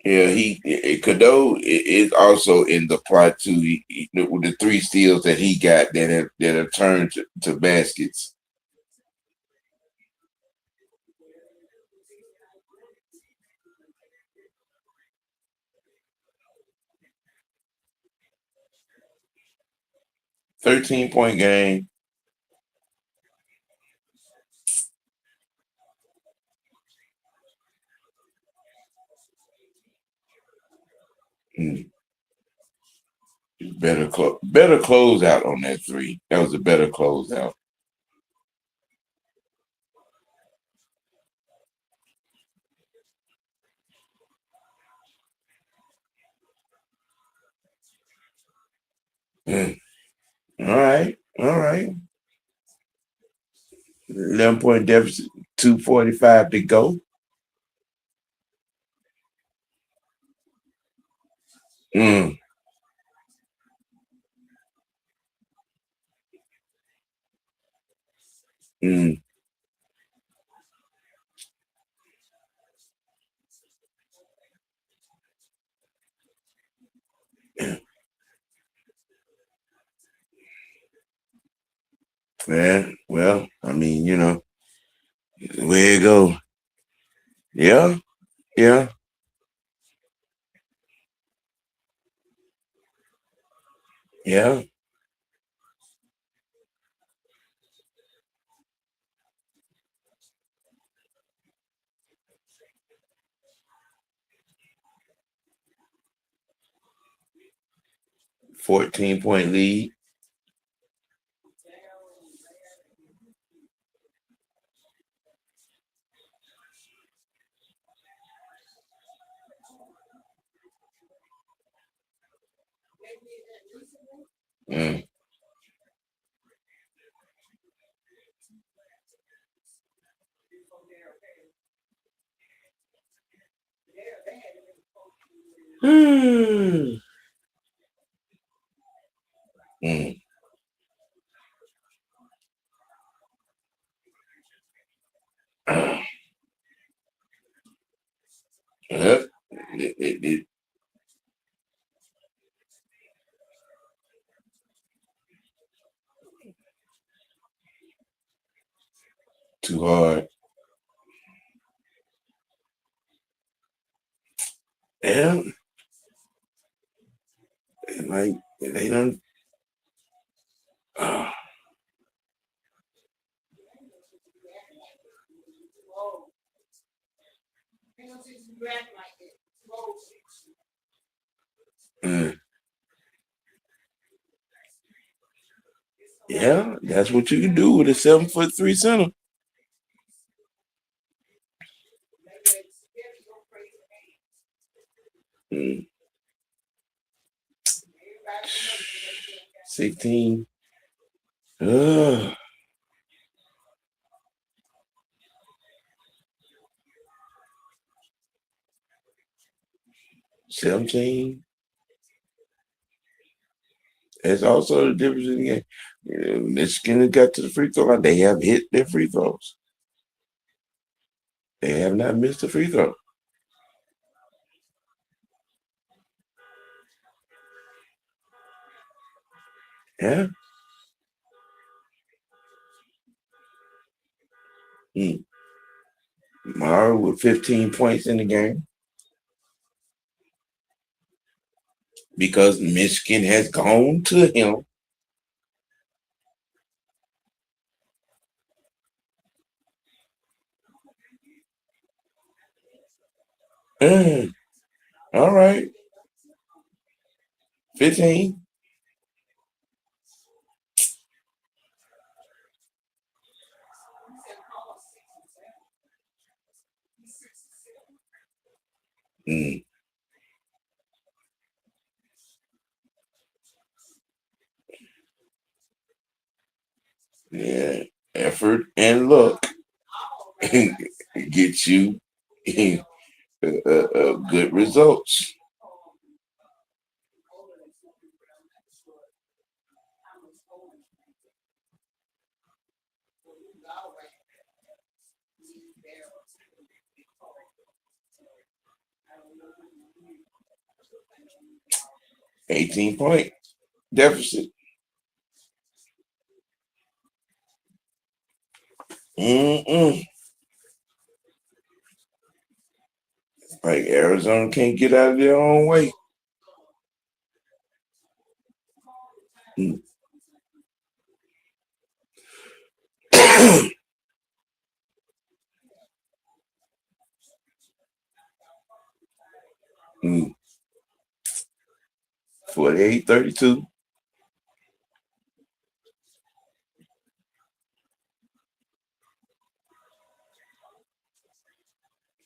yeah, Cadeau is also in the plot too. With the 3 steals that he got that have turned to baskets. 13-point game. Mm, better close out on that 3. That was a better closeout. Mm. All right, all right. 11-point deficit, 2:45 to go. Mm, mm. Yeah, well, I mean, where it go. Yeah, yeah, yeah. 14-point lead. Mm. Mm. Mm. Yep. It too hard. Yeah, like they don't. Uh, mm. Yeah, that's what you can do with a 7'3" center. Mm. 16. 17. That's also the difference in the game. Michigan has got to the free throw line. They have hit their free throws. They have not missed a free throw. Yeah. Mm. Mara with 15 points in the game because Michigan has gone to him. Mm. All right. 15. Mm. Yeah. Effort and luck get you good results. 18-point deficit. Mm-mm. Like Arizona can't get out of their own way. Mm. Mm. 48-32.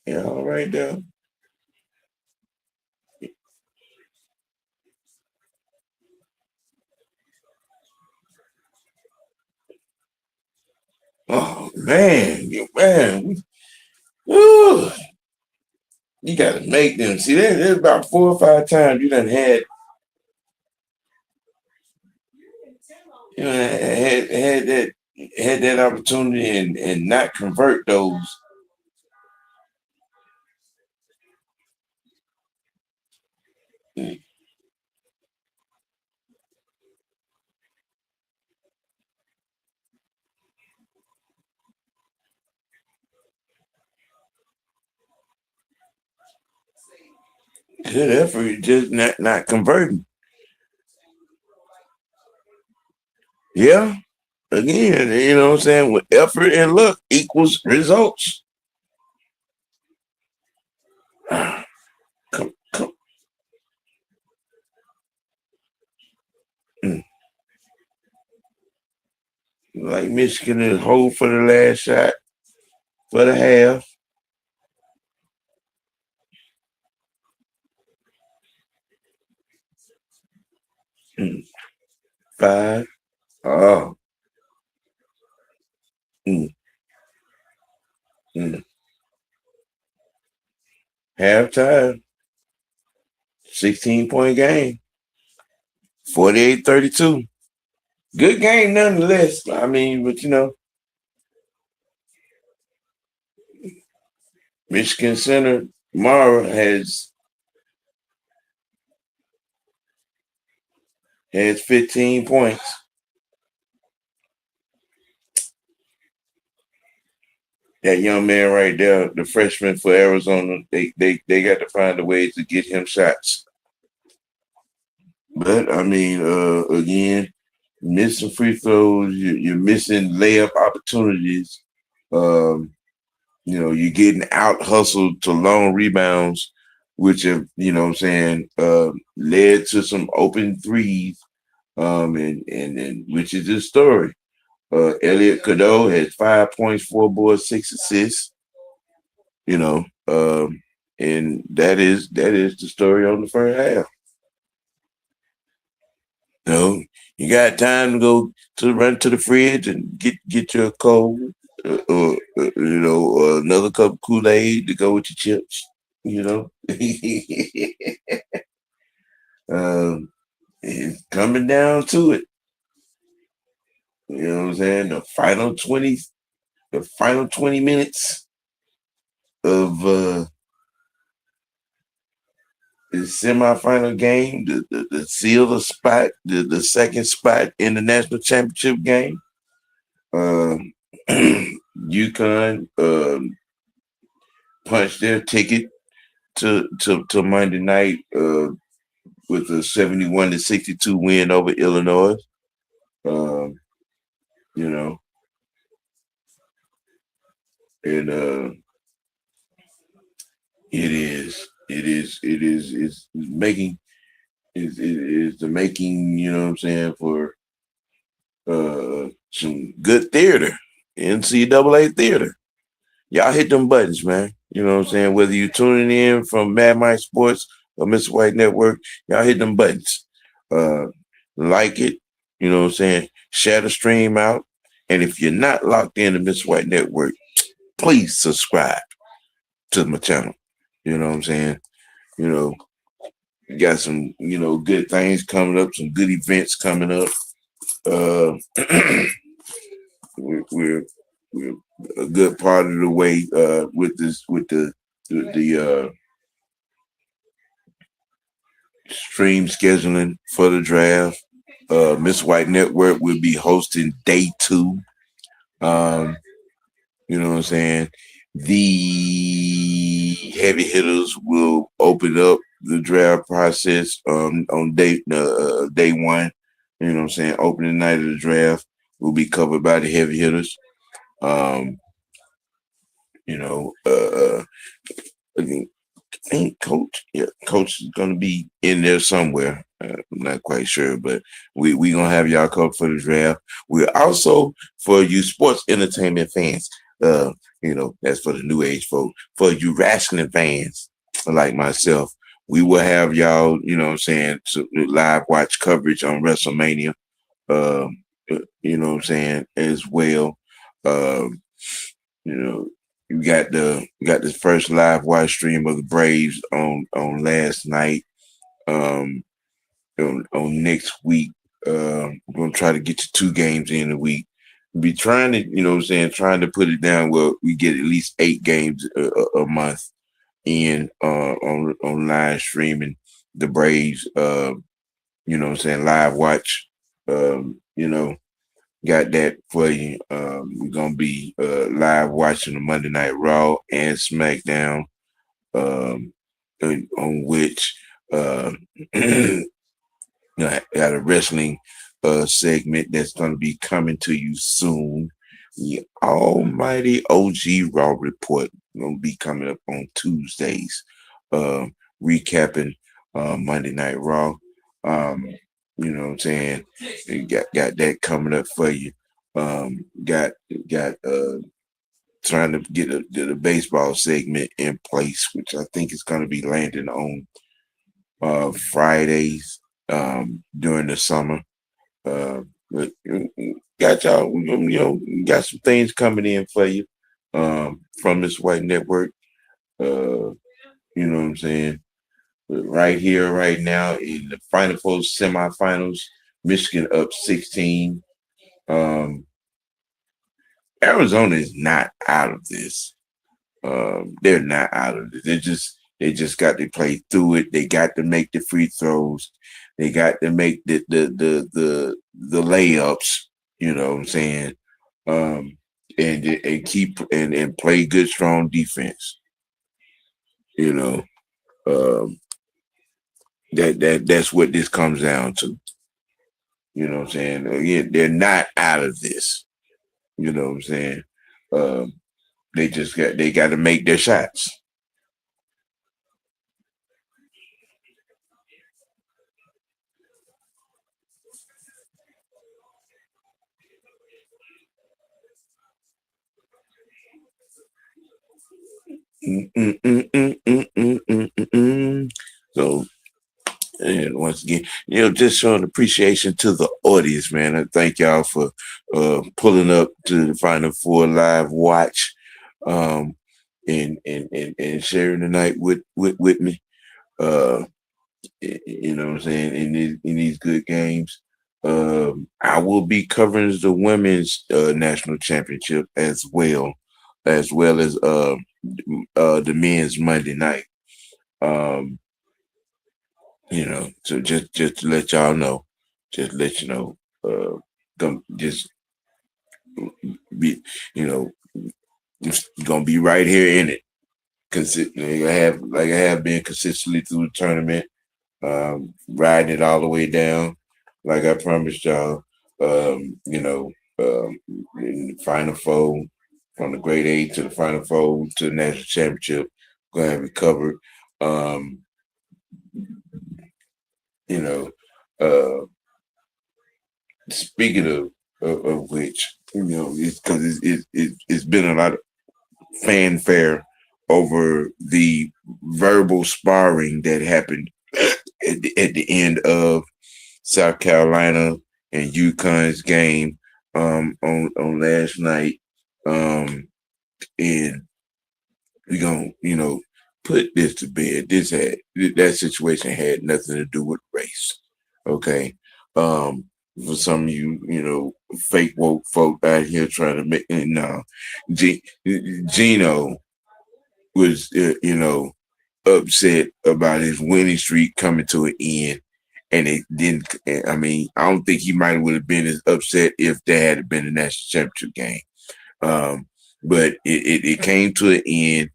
Yeah, all right there. Oh man, woo, you got to make them. See, there's about 4 or 5 times you done had, had that opportunity and not convert those. Good effort, just not converting. Yeah, again, you know what I'm saying? With effort and luck equals results. Come, come, mm. Like Michigan is hold for the last shot for the half. 5. Oh, mm, mm. Halftime, 16-point game, 48-32. Good game nonetheless. I mean, but Michigan Center Mara has 15 points. That young man right there, the freshman for Arizona, they got to find a way to get him shots. But I mean, again, missing free throws, you're missing layup opportunities. Um, you're getting out hustled to long rebounds, which have, what I'm saying, led to some open threes. And which is his story. Elliot Cadeau has 5 points, 4 boards, 6 assists. You know, and that is the story on the first half. You know, you got time to go to run to the fridge and get your cold, or another cup of Kool-Aid to go with your chips. You know, it's coming down to it. You know what I'm saying? The final 20 minutes of the semifinal game, the seal the spot, the second spot in the national championship game. Um, UConn punched their ticket to Monday night with a 71-62 win over Illinois. Um, you know, and it's making is the making, you know what I'm saying, for some good theater, NCAA theater. Y'all hit them buttons, man. You know what I'm saying? Whether you're tuning in from Mad Mike Sports or Mr. White Network, y'all hit them buttons. Uh, like it, you know what I'm saying? Share the stream out. And if you're not locked in to Mr. White Network, please subscribe to my channel. You know what I'm saying? You know, we got some, good things coming up, some good events coming up. Uh, we're a good part of the way with the stream scheduling for the draft. Miss White Network will be hosting day 2. Um, you know what I'm saying? The heavy hitters will open up the draft process on day 1. You know what I'm saying? Opening night of the draft will be covered by the heavy hitters. Um, you know, again, I think coach is gonna be in there somewhere. I'm not quite sure, but we gonna have y'all covered for the draft. We're also, for you sports entertainment fans. That's for the new age folk. For you wrestling fans like myself, we will have y'all. You know what I'm saying? Live watch coverage on WrestleMania. You know what I'm saying, as well. Um, you know, you got this first live watch stream of the Braves on last night. Um, on next week, we're gonna try to get you 2 games in a week. Be trying to, trying to put it down where we get at least 8 games a month in on live streaming the Braves. Live watch. You know, got that for you. We're gonna be live watching the Monday Night Raw and SmackDown, um, on which got a wrestling segment that's gonna be coming to you soon. The Almighty OG Raw report gonna be coming up on Tuesdays, uh, recapping Monday Night Raw. Um, you know what I'm saying? You got that coming up for you. Got trying to get the baseball segment in place, which I think is going to be landing on Fridays during the summer. But got y'all, got some things coming in for you from this White Network. You know what I'm saying? But right here, right now, in the Final Four semifinals, Michigan up 16. Um, Arizona is not out of this. They're not out of it. They just got to play through it. They got to make the free throws. They got to make the layups. You know what I'm saying? And keep and play good, strong defense. You know, um, that's what this comes down to. You know what I'm saying? Again, they're not out of this. You know what I'm saying? Um, they got to make their shots. Mm, mm, mm, mm, mm, mm, mm, mm, mm. So, and once again, just showing appreciation to the audience, man. I thank y'all for pulling up to the Final Four live watch, um, and sharing the night with me. Uh, you know what I'm saying, in these good games. I will be covering the women's national championship as well as the men's Monday night. Um, so just to let y'all know, just let you know, just be, you know, just gonna be right here in it. Consistently, I have been consistently through the tournament, riding it all the way down, like I promised y'all. In the Final Four, from the grade A to the Final Four to the national championship, gonna have it covered. Um, you know, uh, Speaking of which, it's because it's been a lot of fanfare over the verbal sparring that happened at the end of South Carolina and UConn's game on last night. And we gonna put this to bed. That situation had nothing to do with race. Okay. Um, for some of fake woke folk out here trying to make no. Gino was upset about his winning streak coming to an end, and it didn't. I mean, I don't think he might would have been as upset if there had been a national championship game. Um, but it came to an end,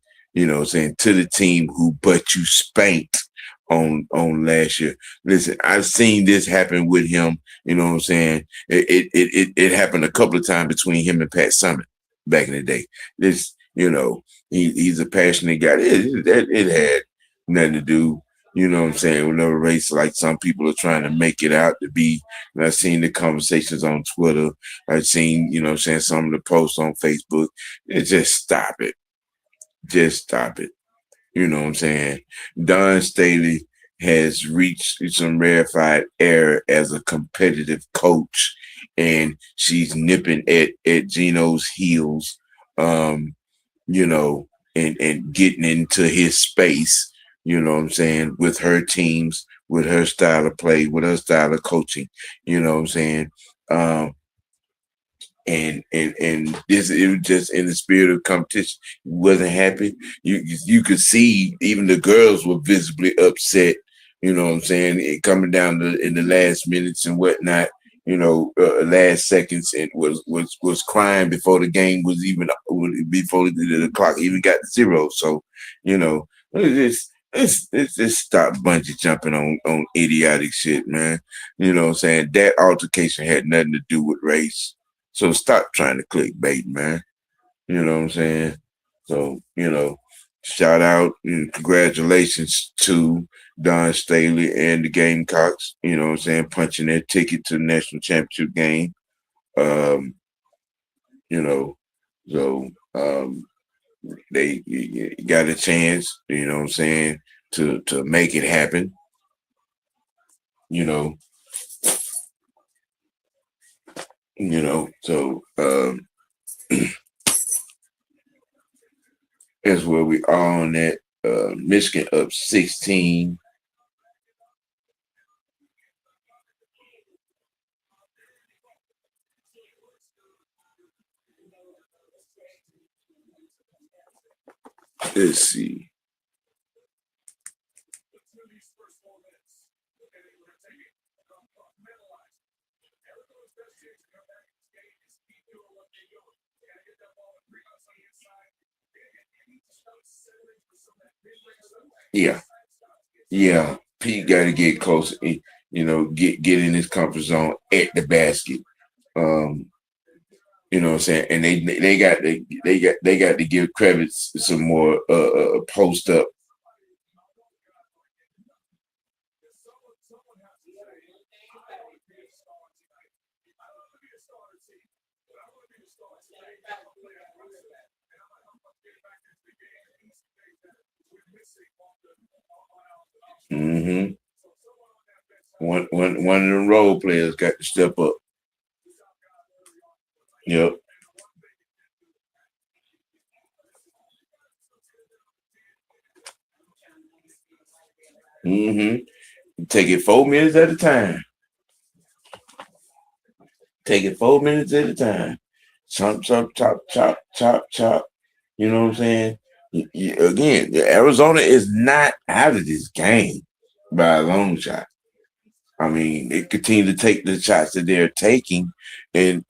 saying to the team who but you spanked on last year. Listen, I've seen this happen with him, you know what I'm saying? It happened a couple of times between him and Pat Summit back in the day. This, he's a passionate guy. It had nothing to do, you know what I'm saying, with no race like some people are trying to make it out to be. And I've seen the conversations on Twitter. I've seen, some of the posts on Facebook. Just stop it. Just stop it. You know what I'm saying? Don Staley has reached some rarefied air as a competitive coach, and she's nipping at Gino's heels, um, you know, and getting into his space, you know what I'm saying, with her teams, with her style of play, with her style of coaching, you know what I'm saying? Um, and this, it was just in the spirit of competition. He wasn't happy. You could see even the girls were visibly upset. You know what I'm saying? It coming down in the last minutes and whatnot. Last seconds, and was crying before the game was even before the clock even got to zero. So, let's just stop bungee jumping on idiotic shit, man. You know what I'm saying? That altercation had nothing to do with race. So stop trying to clickbait, man. You know what I'm saying? So, shout out and congratulations to Don Staley and the Gamecocks, you know what I'm saying, punching their ticket to the national championship game. Um, you know, so they got a chance, you know what I'm saying, to make it happen, you know, so that's where we are on that. Michigan up 16. Let's see. Yeah, yeah. Pete got to get close. Get in his comfort zone at the basket. Um, you know what I'm saying? And they got to give Kravitz some more post up. Mm-hmm. One of the role players got to step up. Yep. Mm-hmm. Take it 4 minutes at a time. Take it 4 minutes at a time. Chop, chop, chop, chop, chop, chop. You know what I'm saying? Again, Arizona is not out of this game by a long shot. I mean, they continue to take the shots that they're taking, and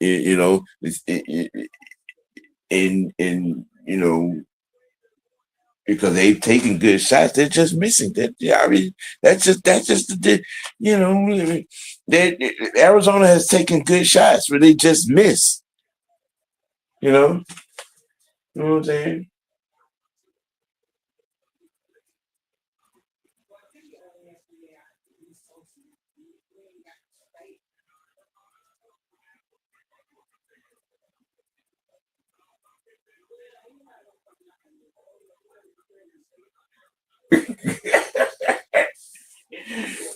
because they've taken good shots, they're just missing. That yeah, I mean, that's just the that Arizona has taken good shots, but they just miss. You know, you know what I'm saying?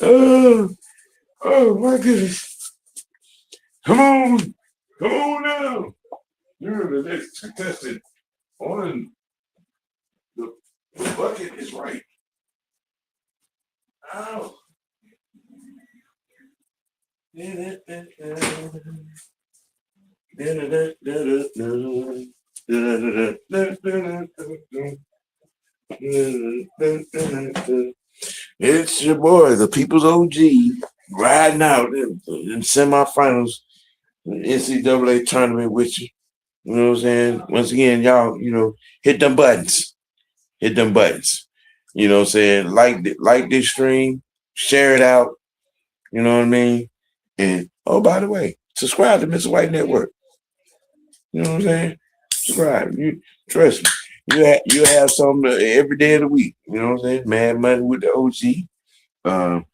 Oh, oh my goodness! Come on, come on now! You're the next contestant on the, the bucket is right. Ow. It's your boy, the People's OG, riding out in semifinals, NCAA tournament with you. You know what I'm saying? Once again, y'all, hit them buttons. Hit them buttons. You know what I'm saying? Like this stream, share it out. You know what I mean? And oh, by the way, subscribe to Mr. White Network. You know what I'm saying? Subscribe. You trust me. You have some every day of the week. You know what I'm saying? Mad Money with the OG. Um,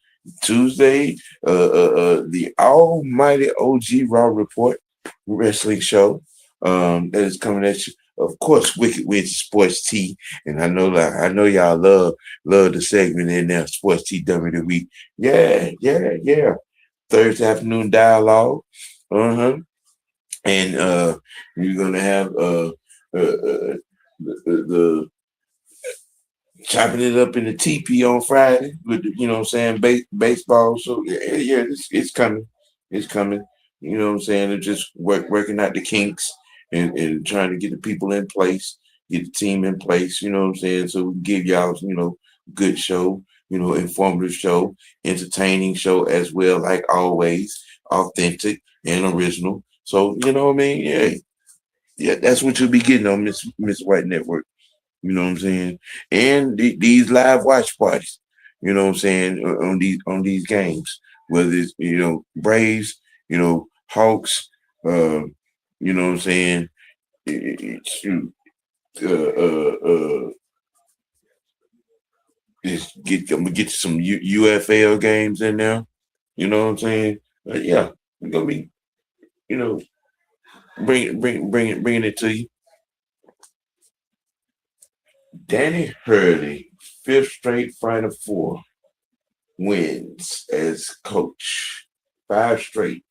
Tuesday, the Almighty OG Raw Report wrestling show that is coming at you. Of course, Wicked Witch Sports Tea, and I know y'all love the segment in there, Sports Tea Dummy of the Week. Yeah, yeah, yeah. Thursday afternoon dialogue. Uh-huh. And you're gonna have the chopping it up in the TP on Friday with what I'm saying, baseball. So yeah, it's coming, it's coming. You know what I'm saying? They're just working out the kinks and trying to get the people in place, get the team in place. You know what I'm saying? So we can give y'all good show, informative show, entertaining show as well, like always, authentic and original. So you know what I mean? Yeah, yeah, that's what you'll be getting on Miss White Network. You know what I'm saying? And these live watch parties, you know what I'm saying, on these games, whether it's Braves, Hawks, you know what I'm saying, shoot, uh, uh, uh, I'm gonna get some UFL games in there. You know what I'm saying? Yeah, we're gonna be, you know, bringing it to you. Danny Hurley, fifth straight Final Four wins as coach. Five straight.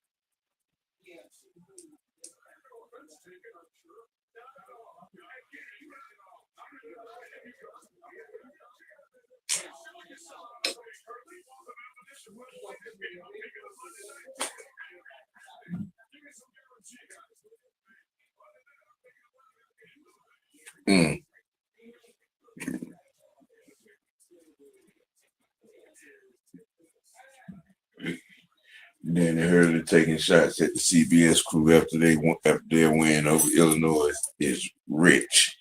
Mm. Then they heard it taking shots at the CBS crew after their win over Illinois is rich,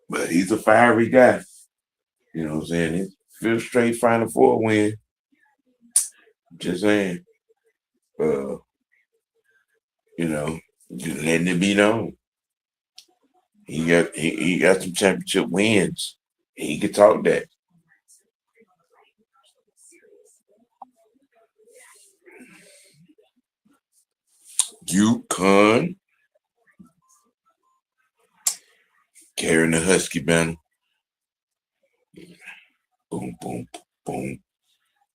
but he's a fiery guy. You know what I'm saying? His fifth straight Final Four win. Just saying, uh, just letting it be known. He got some championship wins. He could talk that. UConn carrying the Husky banner. Boom, boom, boom.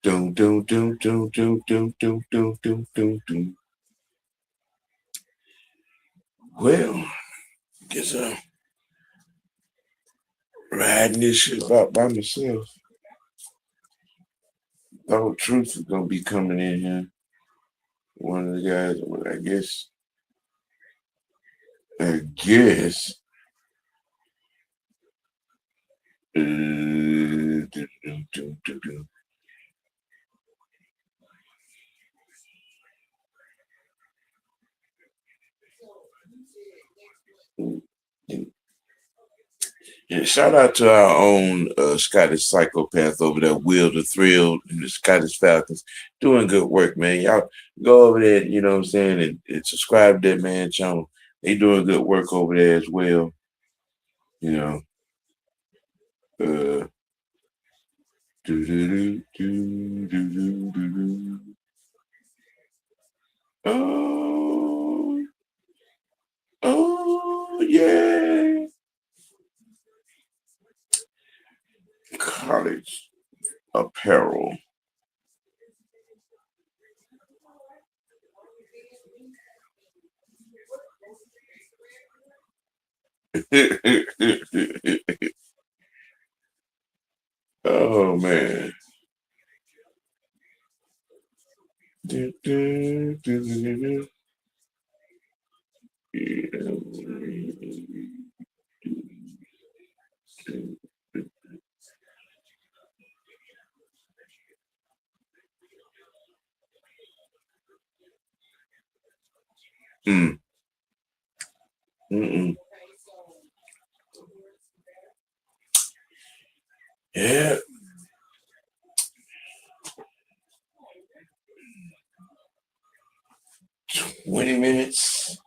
Doom, doom, doom, doom, doom, doom, doom, doom, doom, doom, doom. Well, guess I'm riding this shit out by myself. Thought Truth is gonna be coming in here. One of the guys, well, I guess. Do, do, do, do, do. Yeah, shout out to our own Scottish psychopath over there, Will the Thrill, and the Scottish Falcons. Doing good work, man. Y'all go over there, you know what I'm saying, and subscribe to that man channel. They doing good work over there as well. You know. Uh do do do do do do do do. Oh, oh yeah. College apparel. Oh man. Do, do, do, do, do, do. Mm, mm-mm. Yeah, 20 minutes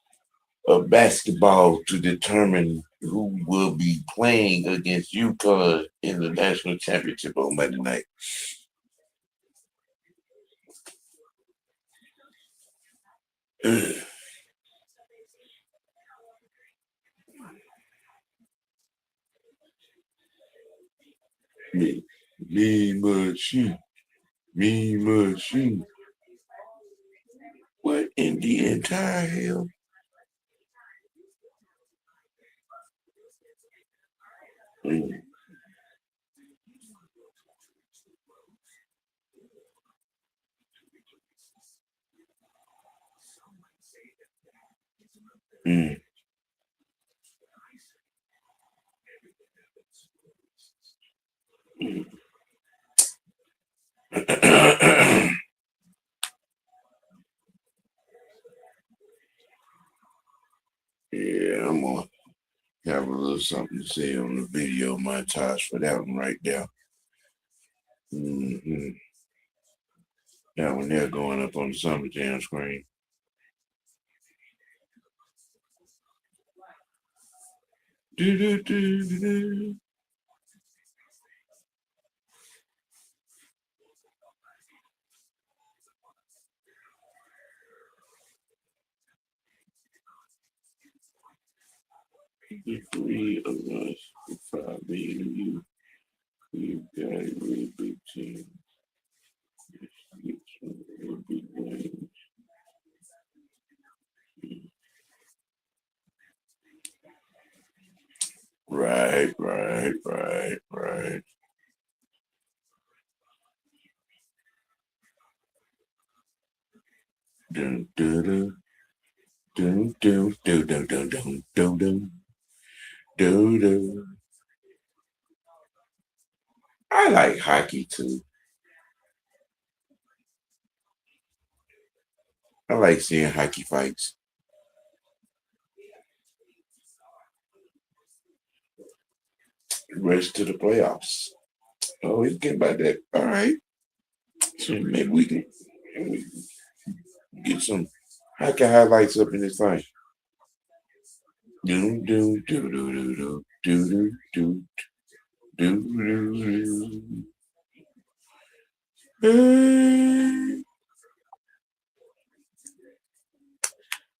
of basketball to determine who will be playing against UConn in the national championship on Monday night. me, me machine, me machine. What in the entire hell? Mm, mm, mm. Yeah, I'm gonna have a little something to say on the video montage for that one right there. Hmm. That one there going up on the Summer Jam screen. Do, do, do, do, do. The three of us, the five being you, we've got a really big team. It's a really big range. Right, right, right, right. Dun, dun, dun, dun, dun, dun, dun, dun, dun, dun, dun, dun, dun. I like hockey too. I like seeing hockey fights. Rest to the playoffs. Oh, he's getting by that. All right. So maybe we can get some hockey highlights up in this thing. Do do do do do do do do do do do.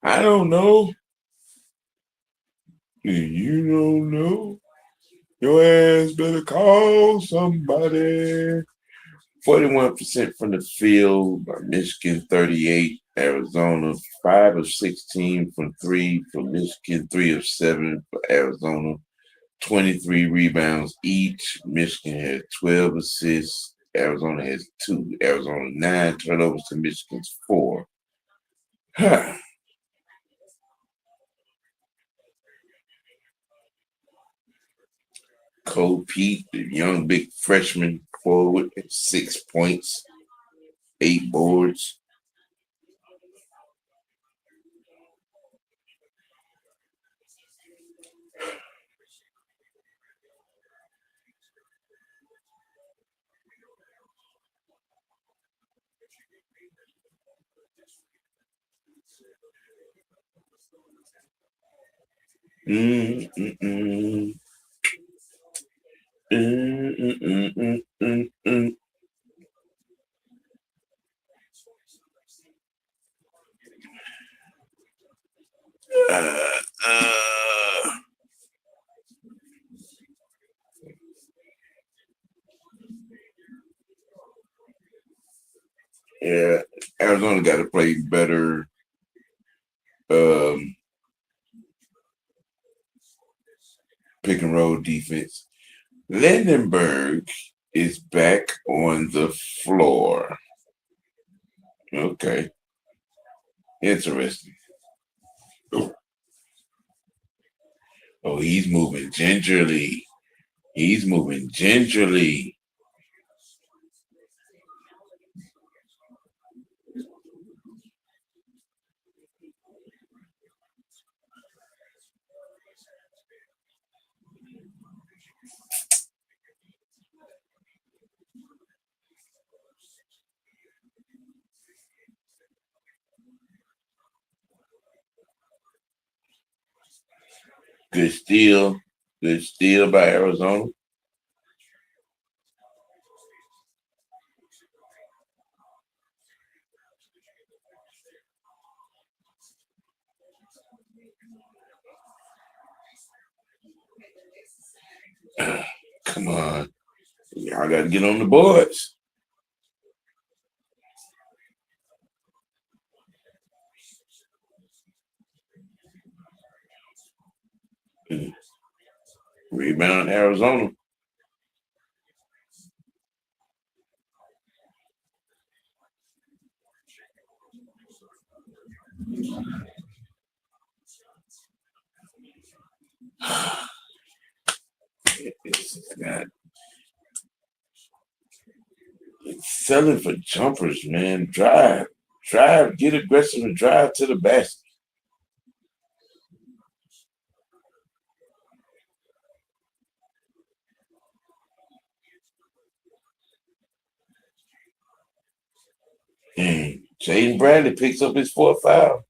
I don't know. You don't know. Your ass better call somebody. 41% from the field by Michigan, 38. Arizona, 5 of 16 from three for Michigan, 3 of 7 for Arizona, 23 rebounds each. Michigan had 12 assists. Arizona has 2. Arizona 9 turnovers to Michigan's 4. Huh. Cole Pete, the young big freshman forward, at 6 points, 8 boards. Mm, mm, mm. Mm, mm, mm, mm, mm, mm. Uh, uh, yeah, Arizona got to play better um, pick and roll defense. Lindenberg is back on the floor. Okay, interesting. Oh, he's moving gingerly. He's moving gingerly. Good steal. Good steal by Arizona. Come on. Y'all got to get on the boards. Mm. Rebound Arizona. It's got selling for jumpers, man. Drive, get aggressive and drive to the basket. And Jaden Bradley picks up his fourth foul.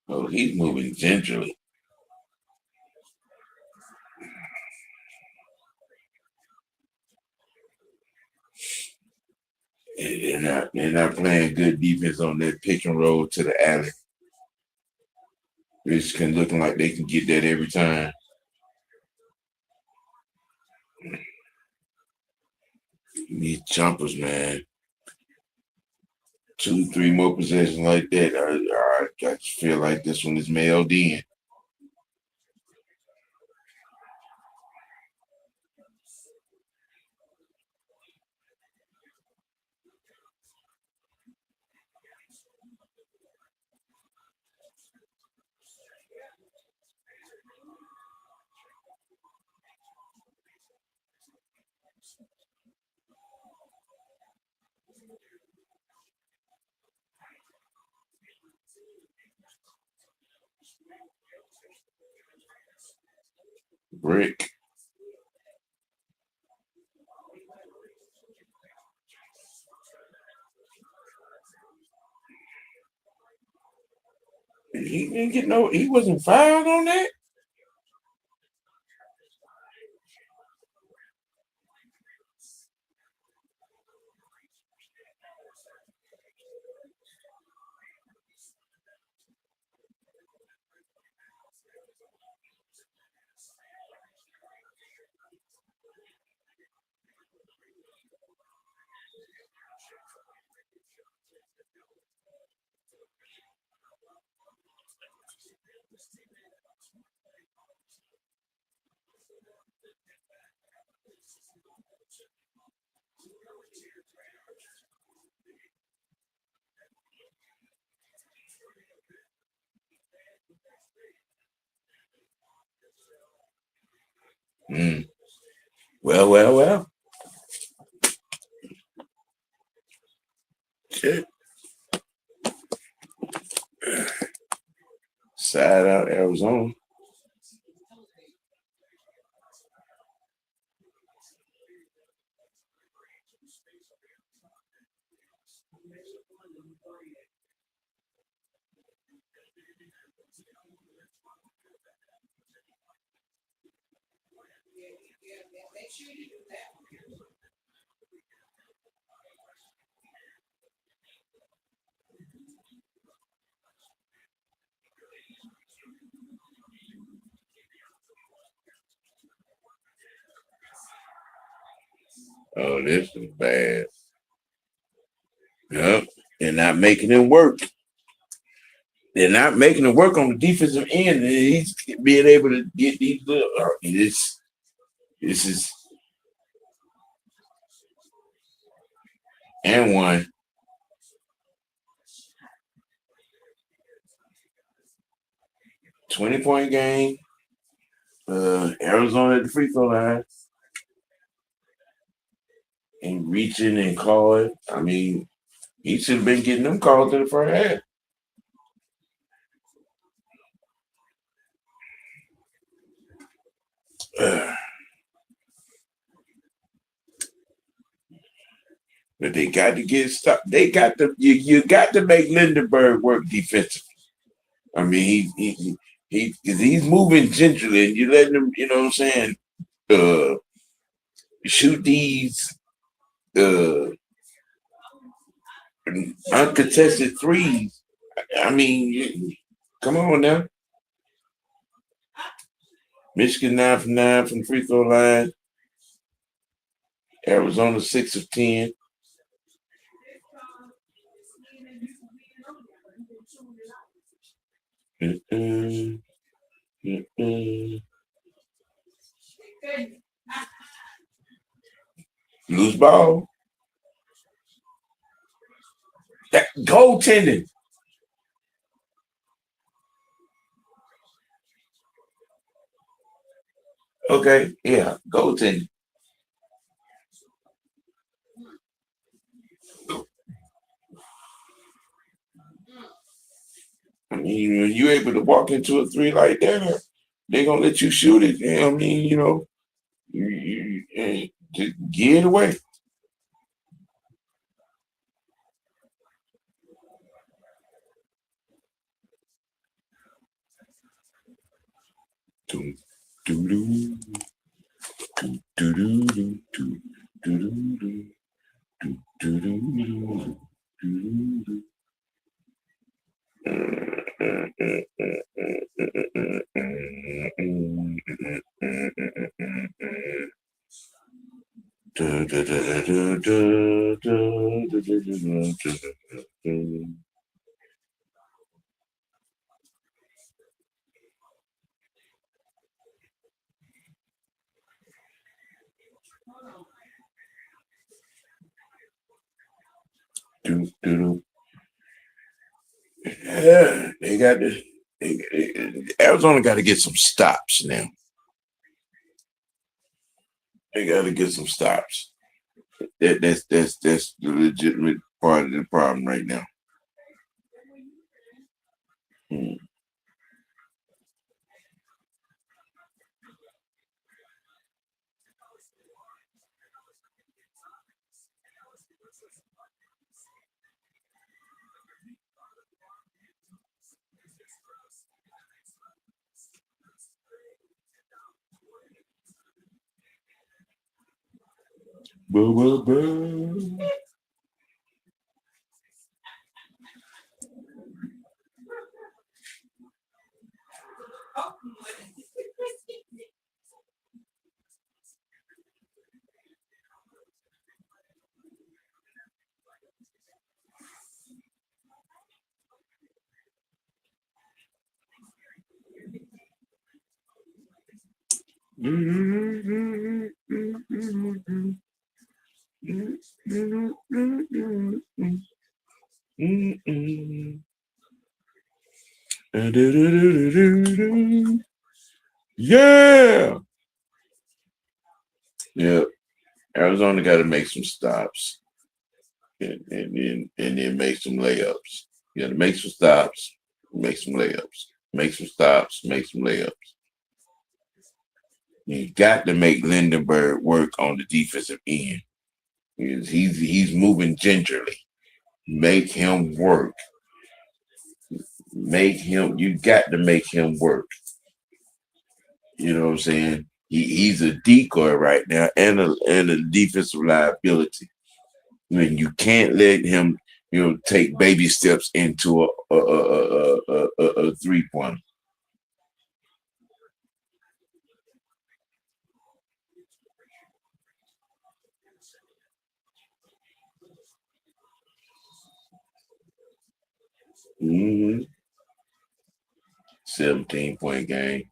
Oh, he's moving gingerly. They're not playing good defense on that pick and roll to the alley. It's can looking like they can get that every time. These jumpers, man. 2, 3 more possessions like that. I just feel like this one is mailed in. Brick. He didn't get no. He wasn't fouled on that. Mm. Well. Shit. Side out Arizona. Oh, this is bad. Yep. They're not making him work. They're not making him work on the defensive end. And he's being able to get these little. This is and one. 20-point game. Arizona at the free throw line. And reaching and calling. I mean, he should have been getting them calls in the first half. But they got to get stuck. They got to you got to make Lindenberg work defensively. I mean, because he's moving gingerly, and you letting him, you know what I'm saying, uh, shoot these uh, uncontested threes. I mean, come on now. Michigan 9 from 9 from the free throw line. Arizona 6 of 10. Mm-mm. Mm-mm. Loose ball. That goaltending. Okay, yeah, goaltending. I mean, when you're able to walk into a three like that, they're gonna let you shoot it. I mean, just get it away. Doo, doo, doo, doo, doo, doo, doo, doo, doo, doo, doo, doo, doo, doo, doo. Yeah, they got to. Arizona got to get some stops now. They got to get some stops. That's the legitimate part of the problem right now. Hmm. Blah, blah, blah. Yeah. Yeah. Arizona got to make some stops and then make some layups. You got to make some stops, make some layups, make some stops, make some layups. You got to make Lindenberg work on the defensive end. He's moving gingerly. Make him work. Make him. You got to make him work. You know what I'm saying? He's a decoy right now and a defensive liability. I mean, you can't let him, take baby steps into a 3-point. Mm-hmm. 17-point game.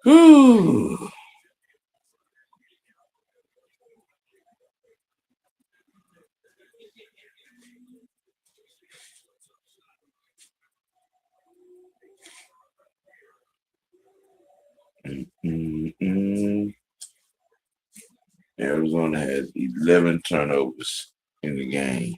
Whew. Mm-mm. Arizona has 11 turnovers in the game.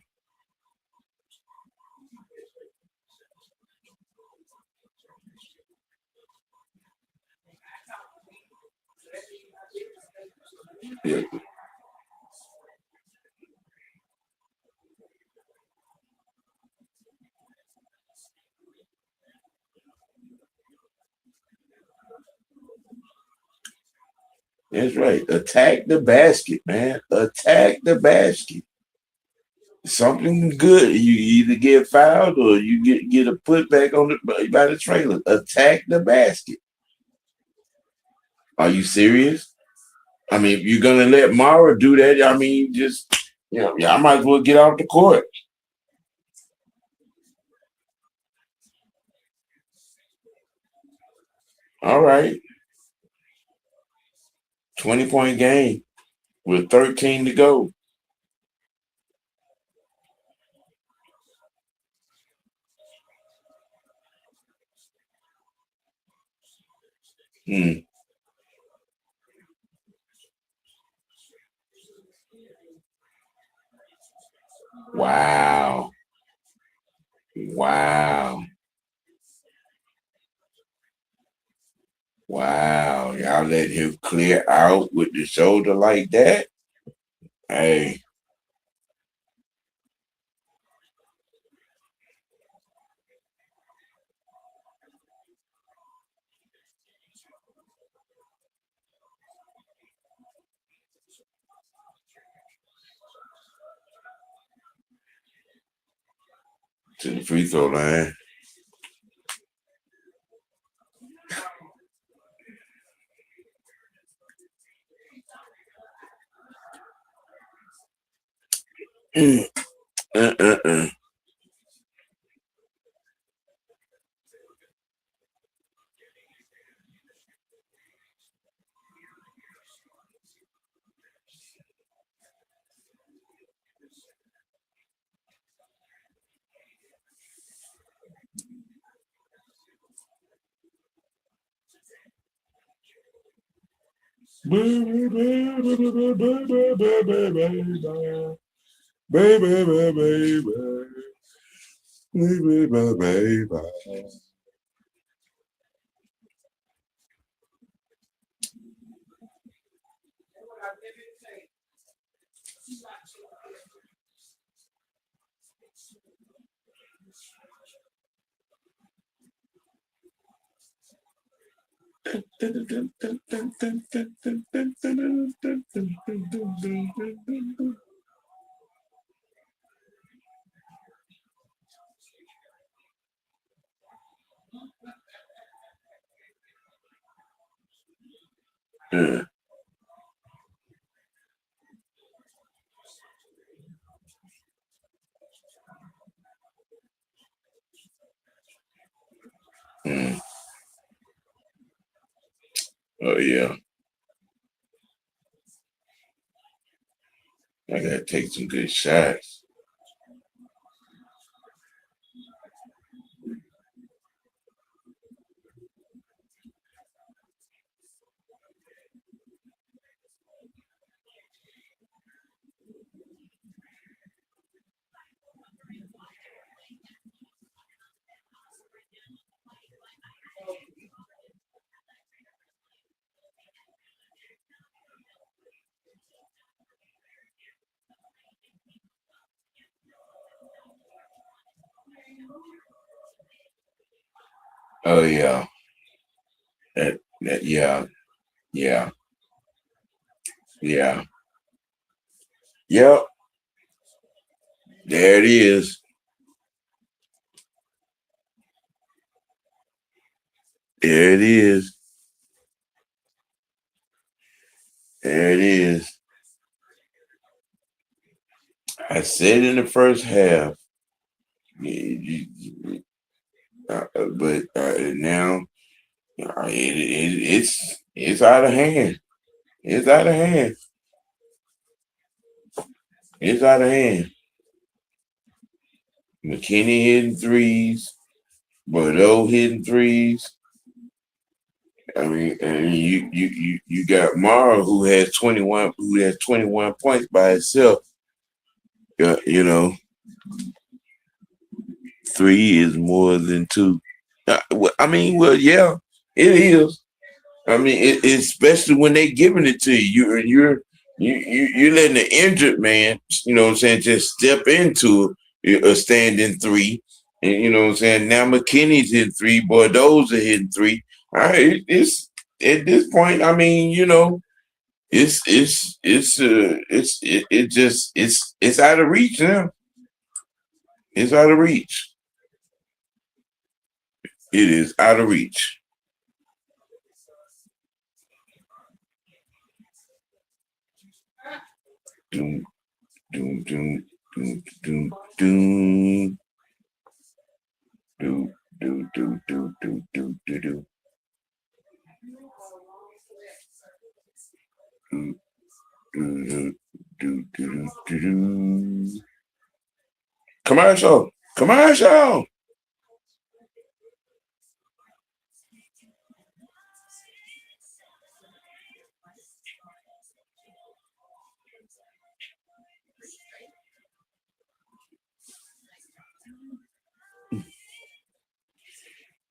Yeah, that's right. Attack the basket, man. Attack the basket. Something good. You either get fouled or you get a putback on by the trailer. Attack the basket. Are you serious? I mean, if you're gonna let Mara do that, I mean, just yeah, I might as well get off the court. All right, 20-point game with 13 to go. Hmm. Wow, wow, wow! Y'all let him clear out with the shoulder like that. Hey, to the free throw line. Mm, uh. Baby, baby, baby, baby, baby. Baby, baby, baby, baby, baby. Yeah. Mm. Oh yeah, I gotta take some good shots. Oh yeah, that yeah, yeah, yeah. Yep, there it is. There it is. There it is. I said in the first half, but now it's out of hand. It's out of hand. It's out of hand. McKinney hitting threes, Bordeaux hitting threes. I mean, and you got Mara who has 21 points by itself. You know, three is more than two. I mean, well, yeah, it is. I mean, especially when they giving it to you, you're letting the injured man, you know what I'm saying, just step into a standing three, and you know what I'm saying. Now McKinney's hitting three, Bordeaux's are hitting three. All right, it's at this point. I mean, you know, it just it's out of reach now. It's out of reach. It is out of reach. Doom, doom, doom, doom, doom, doom. Do do do do do do do do do do do do do do. Commercial, commercial.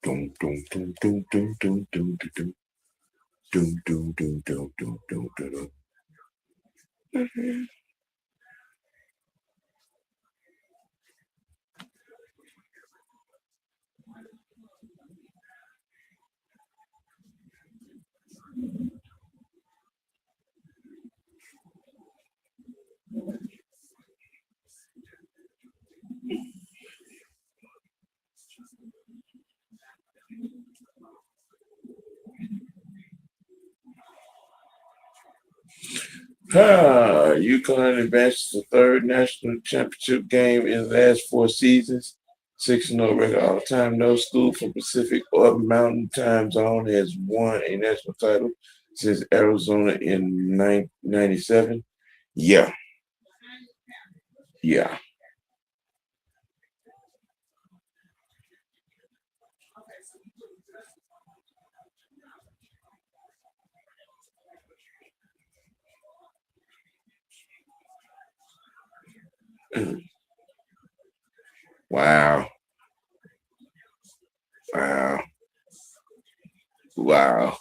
Dum dum dum dum dum dum dum dum dum dum dum dum dum dum dum. UConn advanced to the third national championship game in the last four seasons. 6-0 record all time. No school from Pacific or Mountain Time Zone has won a national title since Arizona in 1997. Yeah, yeah. Wow. Wow. Wow.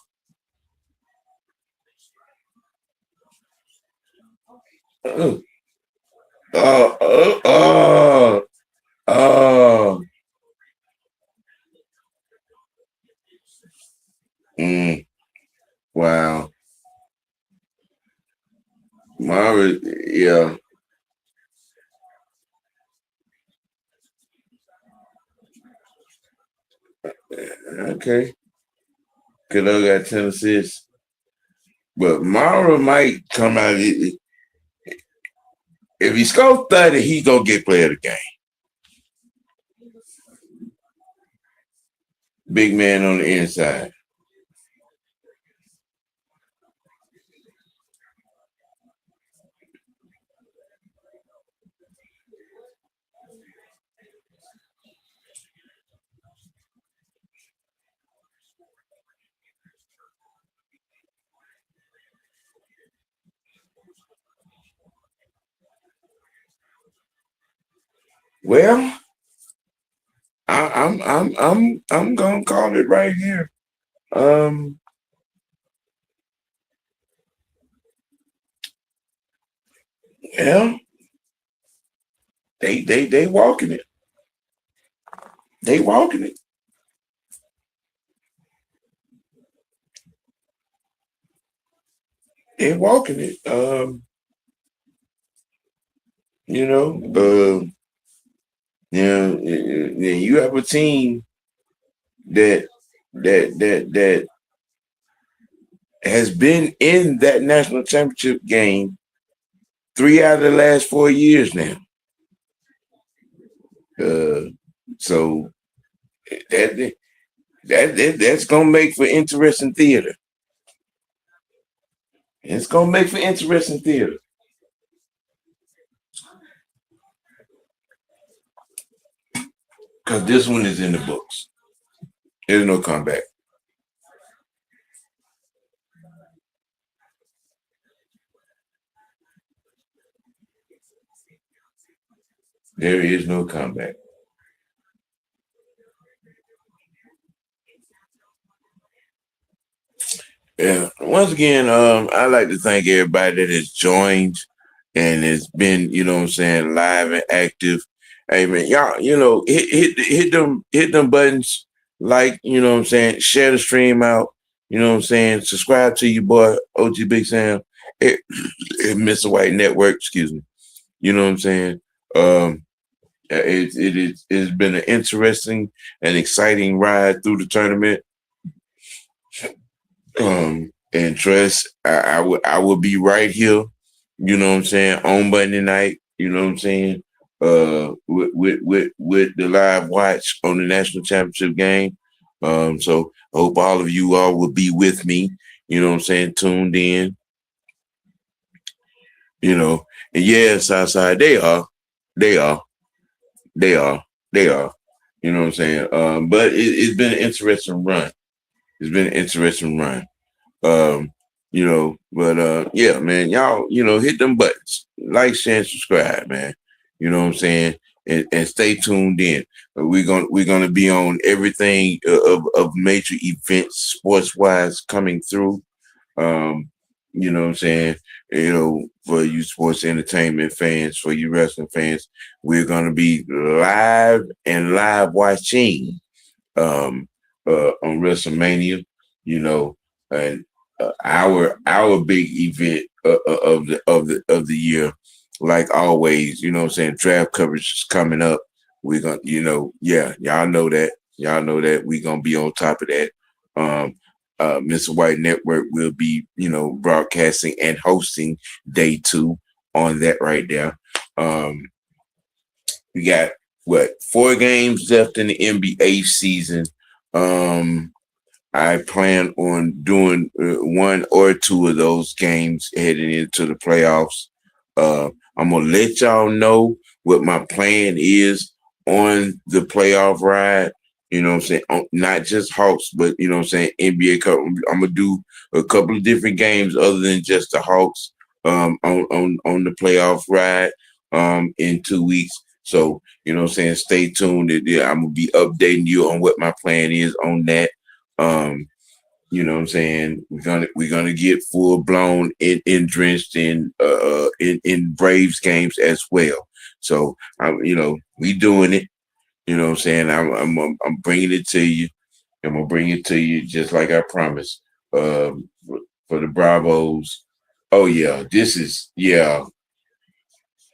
Oh, oh, oh, oh, oh. Mm, wow. Marvin, yeah. Okay. Kiddo got 10 assists. But Mara might come out. If he scores 30, he going to get player of the game. Big man on the inside. Well, I'm gonna call it right here. Um, yeah, they walking it. They walking it. They walking it. You know, you have a team that that has been in that national championship game 3 out of the last 4 years now. Uh, so that that's gonna make for interesting theater. It's gonna make for interesting theater because this one is in the books. There's no comeback. There is no comeback. Yeah. Once again, I'd like to thank everybody that has joined and has been, you know what I'm saying, live and active. Hey man, y'all, hit them buttons, like, you know what I'm saying, share the stream out, you know what I'm saying, subscribe to your boy OG Big Sam, it, Mr. White Network, excuse me. You know what I'm saying? Um, it's been an interesting and exciting ride through the tournament. And trust, I will be right here, you know what I'm saying, on Monday night, you know what I'm saying, with the live watch on the national championship game. So I hope all of you all will be with me, you know what I'm saying, tuned in, you know. And yeah, Southside, they are, they are, they are, you know what I'm saying. But it's been an interesting run. It's been an interesting run. Um, but yeah, man, y'all, hit them buttons, like, share, and subscribe, man. You know what I'm saying? And stay tuned in. We're gonna be on everything of major events, sports wise, coming through. Um, you know what I'm saying? For you sports entertainment fans, for you wrestling fans, we're gonna be live and live watching um, on WrestleMania, you know, and our big event of the year, like always, you know what I'm saying, draft coverage is coming up. We're gonna, yeah, y'all know that we're gonna be on top of that. Um, Mr. White Network will be, broadcasting and hosting day 2 on that right there. We got what, 4 games left in the NBA season. I plan on doing 1 or 2 of those games heading into the playoffs. I'm gonna let y'all know what my plan is on the playoff ride. You know what I'm saying? Not just Hawks, but you know what I'm saying, NBA Cup. I'm gonna do a couple of different games other than just the Hawks on the playoff ride. in 2 weeks. So, stay tuned. I'm gonna be updating you on what my plan is on that. Um, we're gonna get full blown in drenched in Braves games as well. So we doing it. I'm bringing it to you. I'm gonna bring it to you just like I promised. For the Bravos. Oh yeah, this is yeah.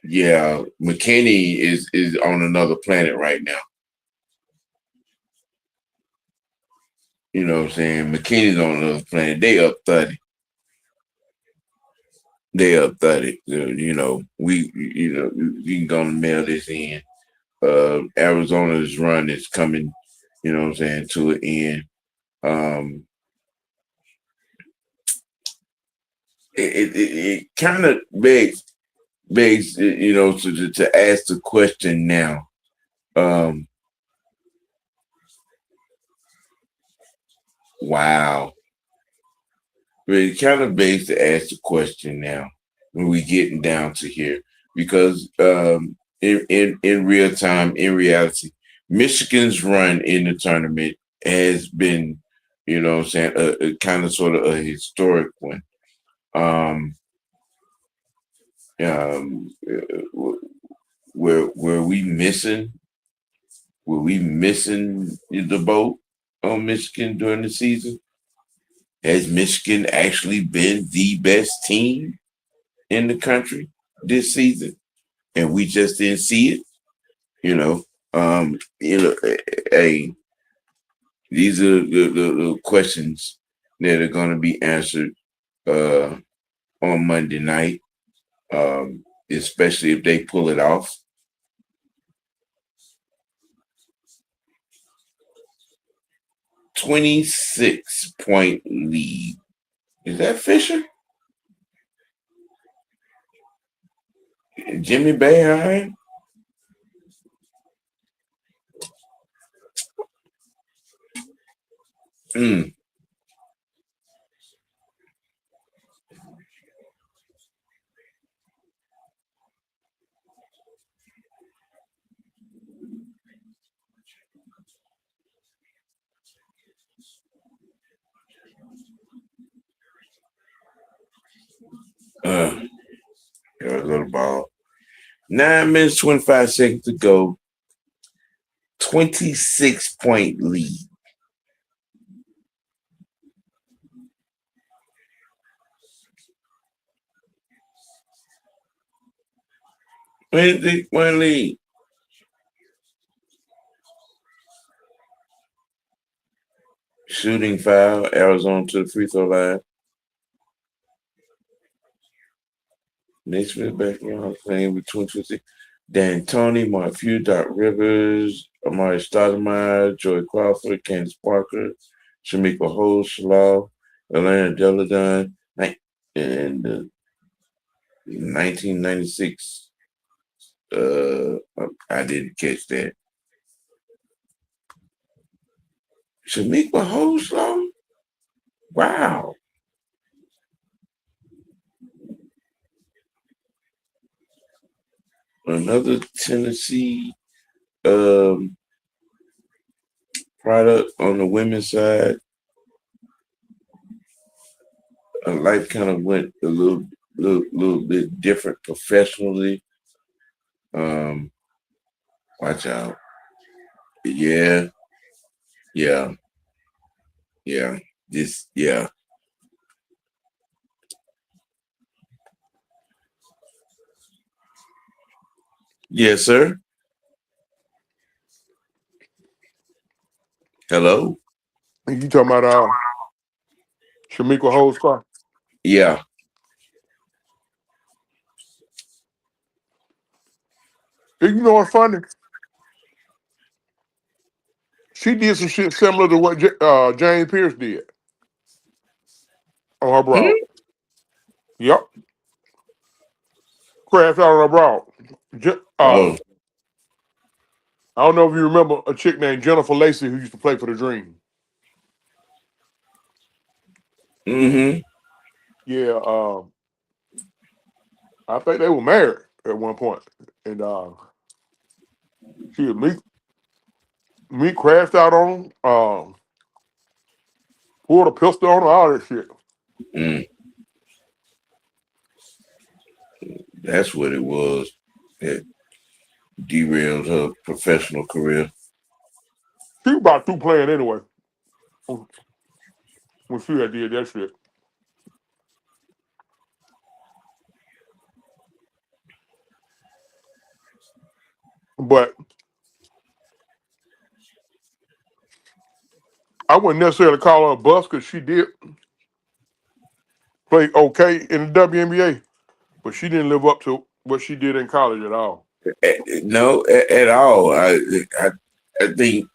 McKinney is on another planet right now. You know what I'm saying? McKinney's on another planet. They up 30. They up 30. We can go and mail this in. Arizona's run is coming, to an end. Um, it kind of begs, to ask the question now. Um, wow. But it kind of begs to ask the question now when we getting down to here because in real time, in reality, Michigan's run in the tournament has been, what I'm saying, a kind of sort of a historic one. Um, were we missing? Were we missing the boat on Michigan during the season? Has Michigan actually been the best team in the country this season, and we just didn't see it? You know, hey, these are the questions that are going to be answered uh, on Monday night, especially if they pull it off. 26-point lead. Is that Fisher? Jimmy Boeheim? Mm. Uh, a little ball. 9 minutes, 25 seconds to go. 26-point lead. One lead. Shooting foul. Arizona to the free throw line. Nick Smith back on playing with 26. Dan Tony, Mark Few, Doc Rivers, Amari Stoudemire, Joey Crawford, Candace Parker, Shamika Holmes, Shalal, Elena Deladon, and 1996. I didn't catch that. Shamika Holmes, wow. Another Tennessee um, product on the women's side. Life kind of went a little bit different professionally. Um, watch out. Yeah, yeah, yeah. Yeah. Yes, sir. Hello. You talking about Shamika Holds car? Yeah. You know what's funny? She did some shit similar to what James Pierce did on her broad. Hmm? Yep, crashed out on her broad. Oh. I don't know if you remember a chick named Jennifer Lacey who used to play for the Dream. Mm-hmm. Yeah, I think they were married. at one point, and she me crashed out on him, pulled a pistol on her, all that shit. Mm, that's what it was. That derailed her professional career. She was about through playing anyway when she had did that shit. But I wouldn't necessarily call her a bust because she did play okay in the WNBA, but she didn't live up to what she did in college at all. No, at all. I think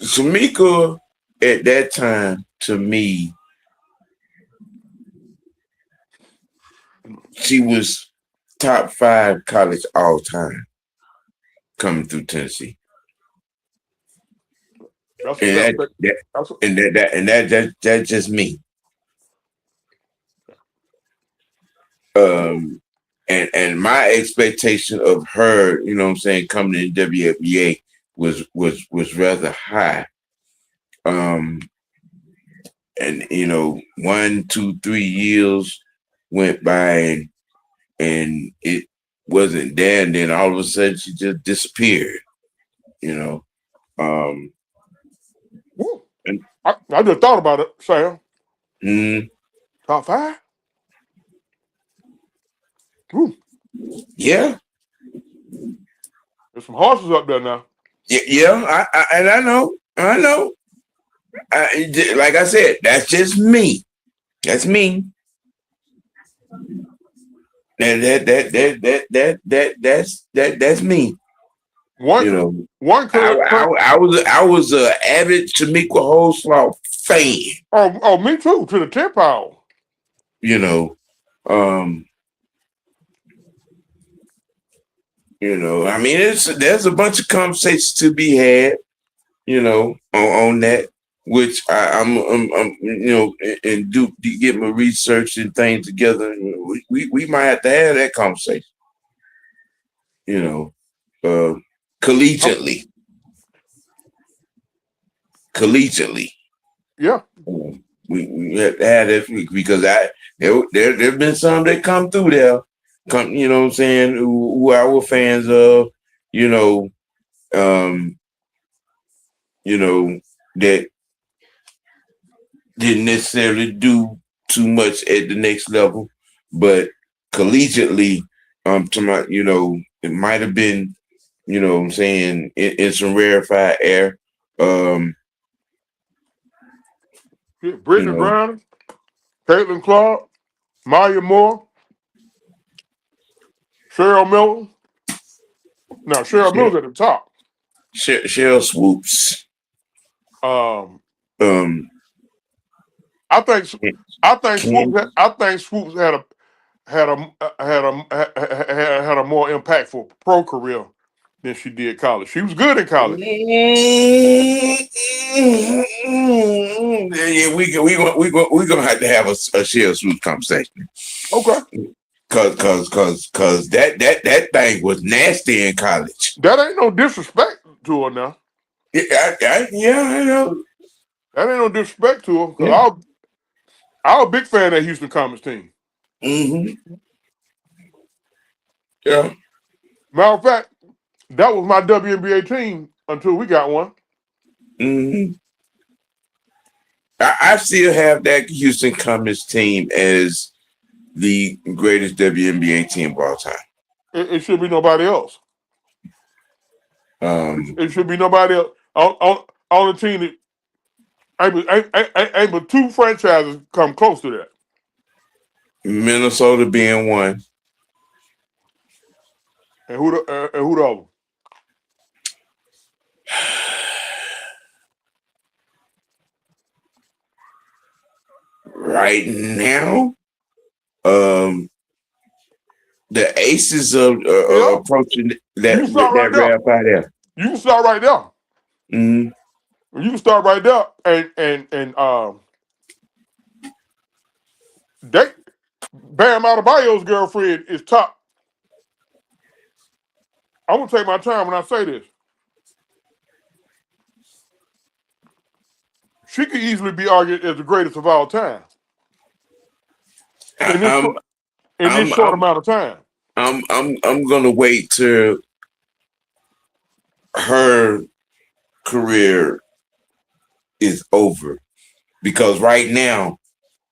Shamika at that time, to me, she was top 5 college all time coming through Tennessee, That's a and fair that, statement. that That's a, and that's just me. Um, and my expectation of her, you know what I'm saying, coming in WNBA was rather high. Um, and 1, 2, 3 years went by, and it wasn't there, and then all of a sudden she just disappeared. You know, um, woo. and, I just thought about it, Sam. mm, Top five? Woo. yeah, There's some horses up there now. yeah, and I know. Like I said, that's just me. That's me. And that's me. One, You know, one current, current I was a avid Tamika Holslaw fan. oh, me too, to the 10 pound. You know, um, I mean, there's a bunch of conversations to be had. On that, which I'm and do get my research and things together. We might have to have that conversation. You know, uh, I'm, collegiately, collegiately. yeah, We have to have that because there've been some that come through there, you know what I'm saying, who I were fans of, you know, um, that didn't necessarily do too much at the next level, but collegiately, to my, it might have been, what I'm saying, in some rarefied air. Um, yeah. you Brittany know, Brown, Caitlin Clark, Maya Moore, Cheryl Miller. Now, Cheryl Cheryl, Miller's at the top. Cheryl Swoops. Um, Um, I think I think Swoops Ken, had, I think Swoops had a more impactful pro career than she did college. She was good in college. yeah, we gonna have to have a Cheryl Swoops conversation. Okay, Cause that thing was nasty in college. that ain't no disrespect to her now. Yeah, I know. That ain't no disrespect to her because Yeah. I was a big fan of that Houston Comets team. Mm-hmm. Yeah. Matter of fact, that was my WNBA team until we got one. Mm-hmm. I still have that Houston Comets team as the greatest WNBA team of all time. It should be nobody else. Um, It should be nobody else on the team that ain't but two franchises come close to that. Minnesota being one. And who the other? Right now, um, the Aces are Yeah, approaching you that can start right that there. rap out there. You can start right there. Mm-hmm. You can start right there, and they Bam Adebayo's girlfriend is top. I'm gonna take my time when I say this. She could easily be argued as the greatest of all time I, in this I'm in this I'm short I'm amount of time. I'm gonna wait till her career is over because right now,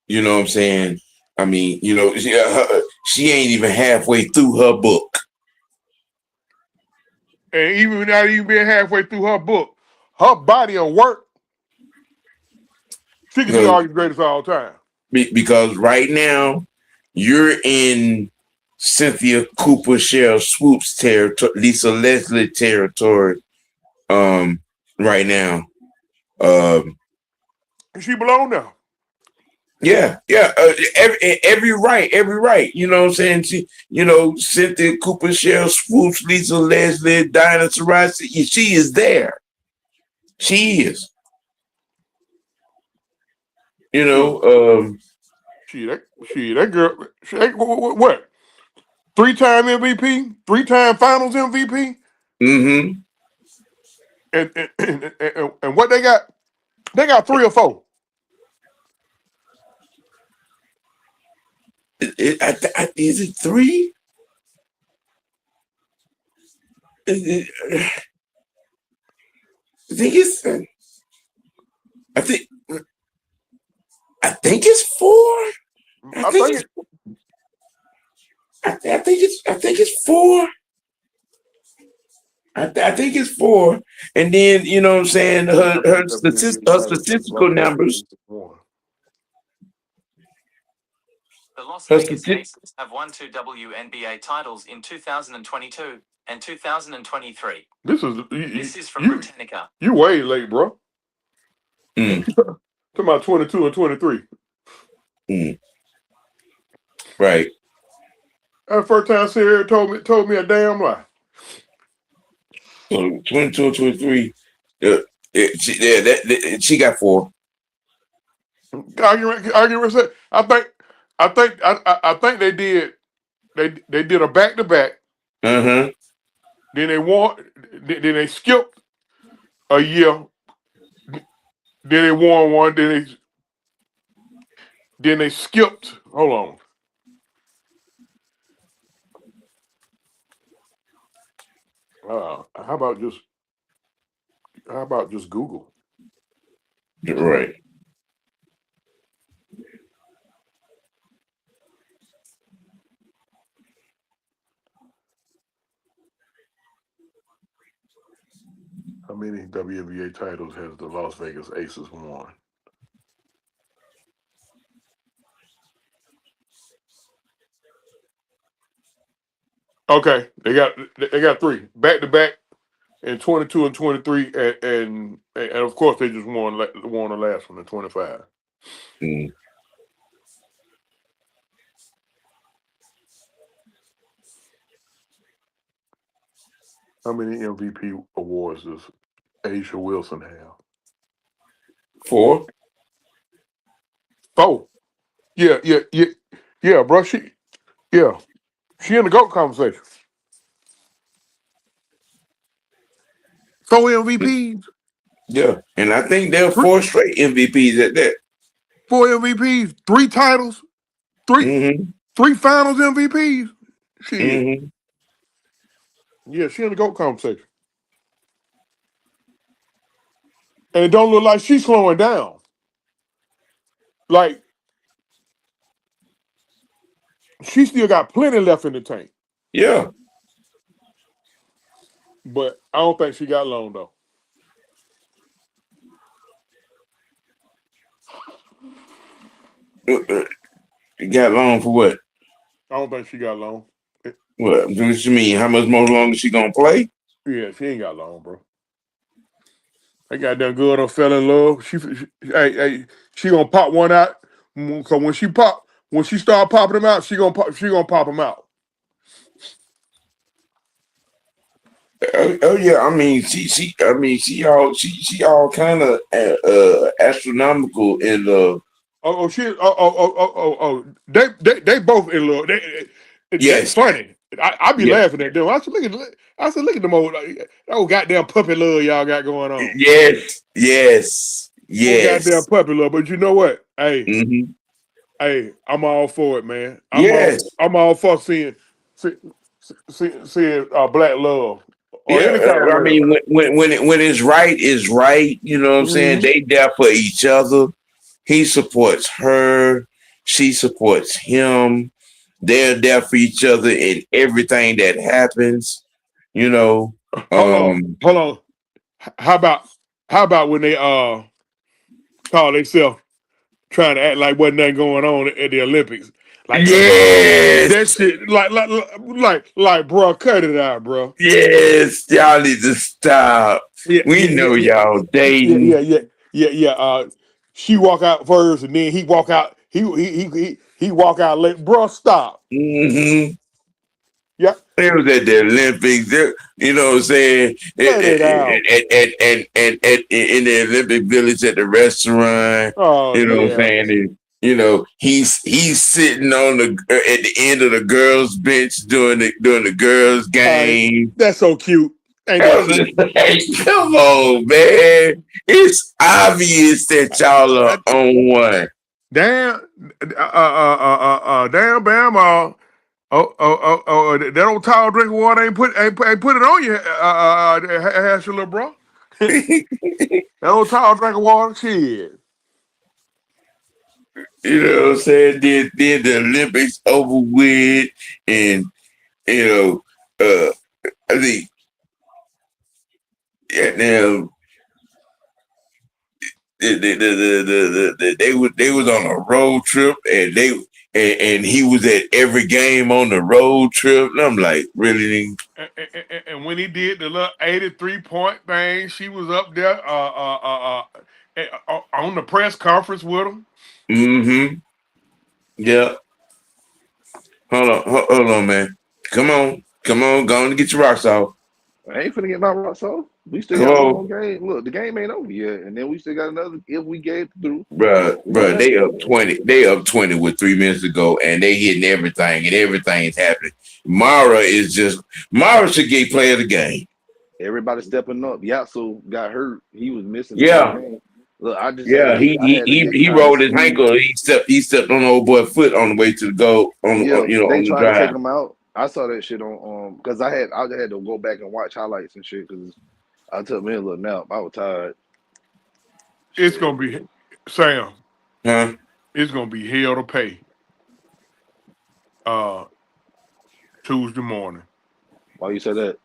you know what I'm saying. I mean, she ain't even halfway through her book. And even without even being halfway through her book, her body of work, she could be Because argued greatest of all time. because right now you're in Cynthia Cooper, Cheryl Swoops territory, Lisa Leslie territory. Right now. Um, She belong now. yeah. Every right. You know what I'm saying? Cynthia Cooper, Cheryl Swoops, Lisa Leslie, Diana Taurasi. She is there. She is. You Look, know. that girl, what? 3-time MVP, 3-time Finals MVP, Mm-hmm. and what they got? They got 3 or 4. Is it 3? I think it's. I think. I think it's 4. I I think think it's. it. I think it's. I think it's 4. I think it's 4, and then you know what I'm saying. Her statistical numbers. The Las Her Vegas stati- Aces have won 2 WNBA titles in 2022 and 2023. This is This is from you. Britannica. You way late, bro. Mm, Talking about 22 and 23. mm, right. That first time Sierra told me a damn lie. So 22 and 23. She got 4. Argument said, I think they did a back to back. Uh-huh. Then they won. Then they skipped a year. Then they won one. Then they skipped. Hold on. How about just Google? Right. How many WNBA titles has the Las Vegas Aces won? Okay, they got 3 back to back in 22 and 23, and of course they just won the last one in 25. Mm. How many MVP awards does Aisha Wilson have? 4. 4. Yeah, bro. She in the GOAT conversation. 4 MVPs, Yeah. And I think there are three, 4 straight MVPs at that. 4 MVPs, 3 titles, three Mm-hmm. 3 Finals MVPs. Shit, Mm-hmm. yeah, she in the GOAT conversation, and it don't look like she's slowing down. Like she still got plenty left in the tank, Yeah. but I don't think she got long though. You got long for what? I don't think she got long. What you mean? How much more longer she gonna play? Yeah, she ain't got long, bro. That goddamn girl done fell in love. She gonna pop one out. Cause when she start popping them out, she gonna pop them out. Oh yeah, I mean she all kind of astronomical in the They both in love. They Yes. funny. I be Yes. laughing at them. I said, look at them that old goddamn puppy love y'all got going on. Yes. Yes. Old goddamn Yes. puppy love. But you know what? Hmm. I'm all for it, man. Yes. I'm all for see, seeing black love or Yeah. any kind of I love. mean, when it's right, it's right. You know what I'm saying? Mm-hmm. They there for each other. He supports her. She supports him. They're there for each other in everything that happens. You know. Hold on. How about when they call themselves trying to act like wasn't nothing going on at the Olympics? Like that Yes. shit, bro, cut it out, bro. Yes. Y'all need to stop. Yeah, We yeah, yeah, know yeah, y'all yeah, yeah, dating. yeah, yeah, yeah. She walk out first, and then he walk out. He walk out late, bro. Stop. Hmm. Yeah, It was at the Olympics. You know what I'm saying? cut it out. In the Olympic Village at the restaurant. Oh You know what I'm yeah. saying? And, he's sitting on at the end of the girls' bench during the girls' game. That's so cute. Ain't I that was cute? just like, come on, man. It's obvious that y'all are on one. Damn, damn, Bam. That old tall drink of water ain't put it on you, Hash, little bro. That old tall drink of water, shit. You know what I'm saying? Then the Olympics over with, and you know, I think yeah, now they was on a road trip, and and he was at every game on the road trip. And I'm like, really? And when he did the little 83-point thing, she was up there on the press conference with him. Mm-hmm. Yeah. Hold on, man. Come on, go on and get your rocks off. I ain't finna get my rocks off. We still Come got one on. more game. Look, the game ain't over yet, and then we still got another. If we get through, we're gonna Bruh, have they another up game. 20. They up 20 with 3 minutes to go, and they hitting everything, and everything is happening. Mara should get player of the game. Everybody stepping up. Yatsu got hurt. He was missing the whole Yeah, game. Look, yeah. I had to get He kind of rolled his screwed. ankle. He stepped on the old boy foot on the way to the goal Yeah, they on the tried to take drive. him out. I saw that shit on because I had to go back and watch highlights and shit because I took me a little nap. I was tired. It's Shit. gonna be Sam. Huh? It's gonna be hell to pay. Uh, Tuesday morning. Why you say that?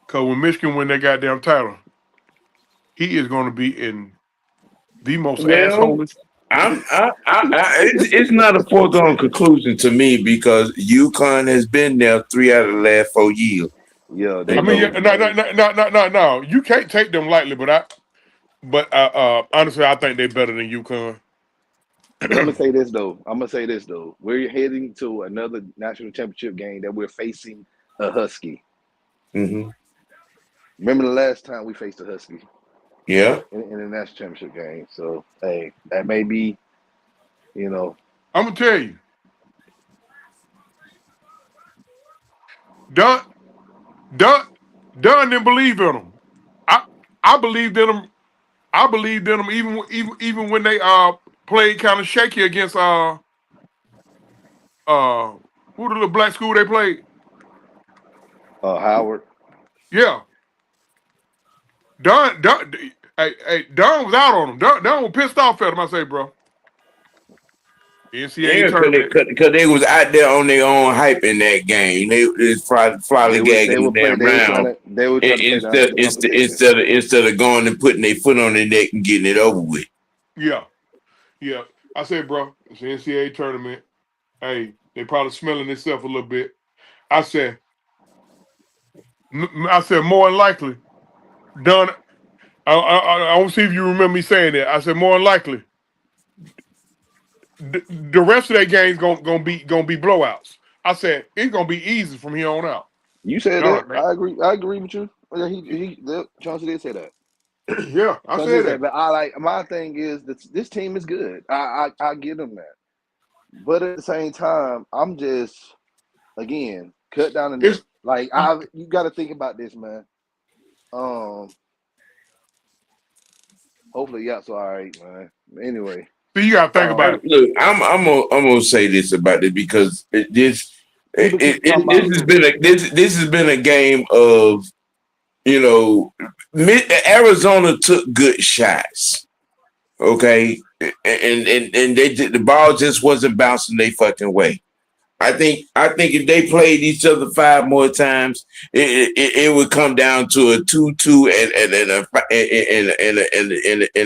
Cause when Michigan win that goddamn title, he is gonna be in the most Well, asshole. it's not a foregone conclusion to me because UConn has been there 3 out of the last 4 years. Yeah, I they You mean, know, know. no. You can't take them lightly, but honestly, I think they're better than UConn. But I'm gonna say this though. We're heading to another national championship game that we're facing a Husky. hmm Remember the last time we faced a Husky yeah. in the national championship game? So hey, that may be, you know, I'm gonna tell you, Don, Don, Don didn't believe in them. I I believed in them. I believed in them even when they played kind of shaky against uh who the little black school they played. Howard. Yeah, Don was out on them. Don was pissed off at him. I say, bro, NCAA Yeah, tournament. cause they was out there on their own hype in that game. They just They were they gagging the were play damn they were trying round to they were trying to play down the competition. instead of going and putting their foot on their neck and getting it over with. Yeah, yeah. I say, bro, it's an NCAA tournament. Hey, they probably smelling themselves a little bit. I said, I said more than likely, Don. I want to see if you remember me saying that. I said more than likely, the rest of that game's gonna be blowouts. I said it's gonna be easy from here on out. You said All that. right, man. I agree with you. Yeah, Chauncey did say that. Yeah, I So said that. but my thing is that this team is good. I give them that. But at the same time, I'm just again cut down the net. It's Like you got to think about this, man. Um, hopefully, yeah, so all right, man. Anyway, so you gotta think about it. Look, I'm gonna say this about it because people keep talking this about has been this has been a game of, you know, Arizona took good shots, okay, and the ball just wasn't bouncing their fucking way. I think if they played each other 5 more times, it would come down to a 2-2 and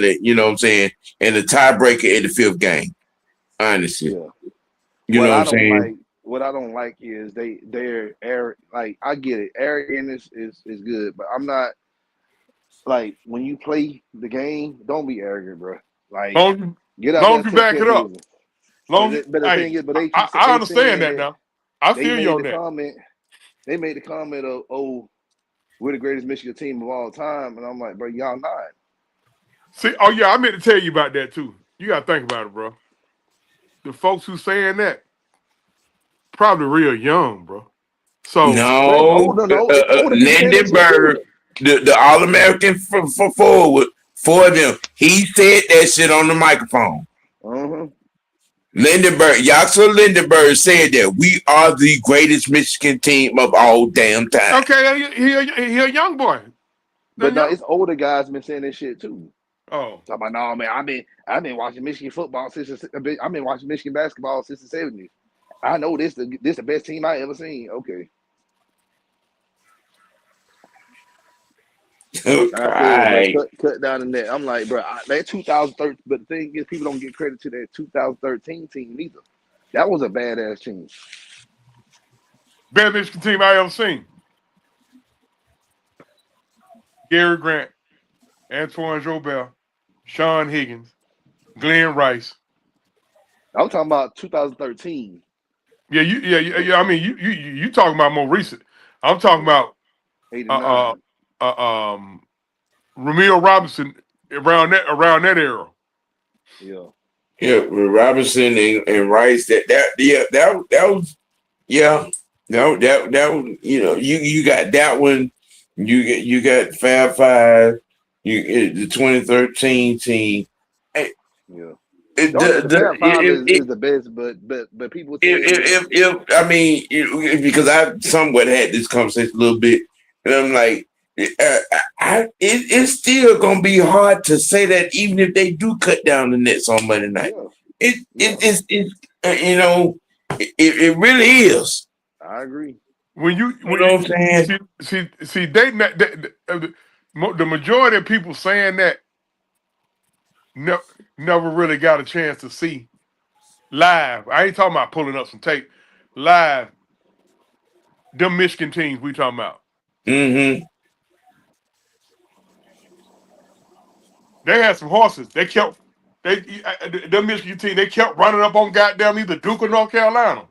a you know what I'm saying, and a tiebreaker in the fifth game. Honestly, yeah. you know what I'm saying. What I don't like is they're like I get it, arrogant is good, but I'm not like when you play the game, don't be arrogant, bro. Like Long, get out long there as and you take back care of it up. business. Long, But the hey, thing is, but I they understand saying that that now. I they feel you made on the that. comment. They made the comment of, "Oh, we're the greatest Michigan team of all time," and I'm like, bro, y'all not. See, oh yeah, I meant to tell you about that too. You gotta think about it, bro. The folks who saying that probably real young, bro. So But it's No, older, no, it's older people saying that shit Lindenberg, too. the All American for forward for them, he said that shit on the microphone. Uh-huh. Lindenberg said that we are the greatest Michigan team of all damn time. okay, he a young boy. But no, Young. it's older guys been saying that shit too. Oh, Talking about no, man. I've been watching Michigan football I've been watching Michigan basketball since the '70s. I know this the best team I ever seen. Okay, All like I said, bro, right. cut down the net. I'm like, bro, that 2013. But the thing is, people don't get credit to that 2013 team either. That was a badass team. best Michigan team I ever seen. Gary Grant, Antoine Jobel, Sean Higgins, Glenn Rice. I'm talking about 2013, Yeah. I mean, you talking about more recent. I'm talking about uh 89. uh, um Ramil Robinson around that era. Yeah, Yeah, with Robinson and Rice. That was yeah. That was, you know, you got that one. You got Fab Five. The 2013 team. Hey, yeah. It, Don't get the the, Fab Five is the best, but people saying that. if I mean, because I somewhat had this conversation a little bit, and I'm like, it's still gonna be hard to say that even if they do cut down the nets on Monday night. Yeah, yeah, It's you know, it really is. I agree. You know what I'm saying? See the majority of people saying that never really got a chance to see live. I ain't talking about pulling up some tape live. Them Michigan teams we talking about. Mm-hmm. They had some horses. The Michigan team. They kept running up on goddamn either Duke or North Carolina.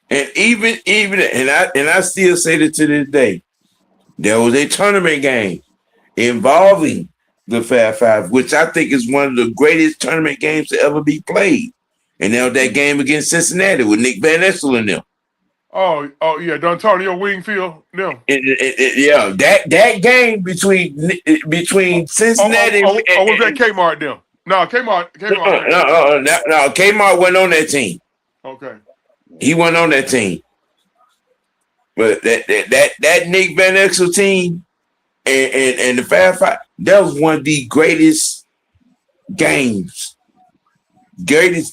And even and I still say that to this day. There was a tournament game involving the Fab Five, which I think is one of the greatest tournament games to ever be played. And now that game against Cincinnati with Nick Van Exel in them. Oh yeah, D'Antonio Wingfield. No. Yeah, that game between Cincinnati Was that Kmart them? No, Kmart went. no, Kmart went on that team. Okay. He went on that team. But that Nick Van Exel team and the Fab Five, that was one of the greatest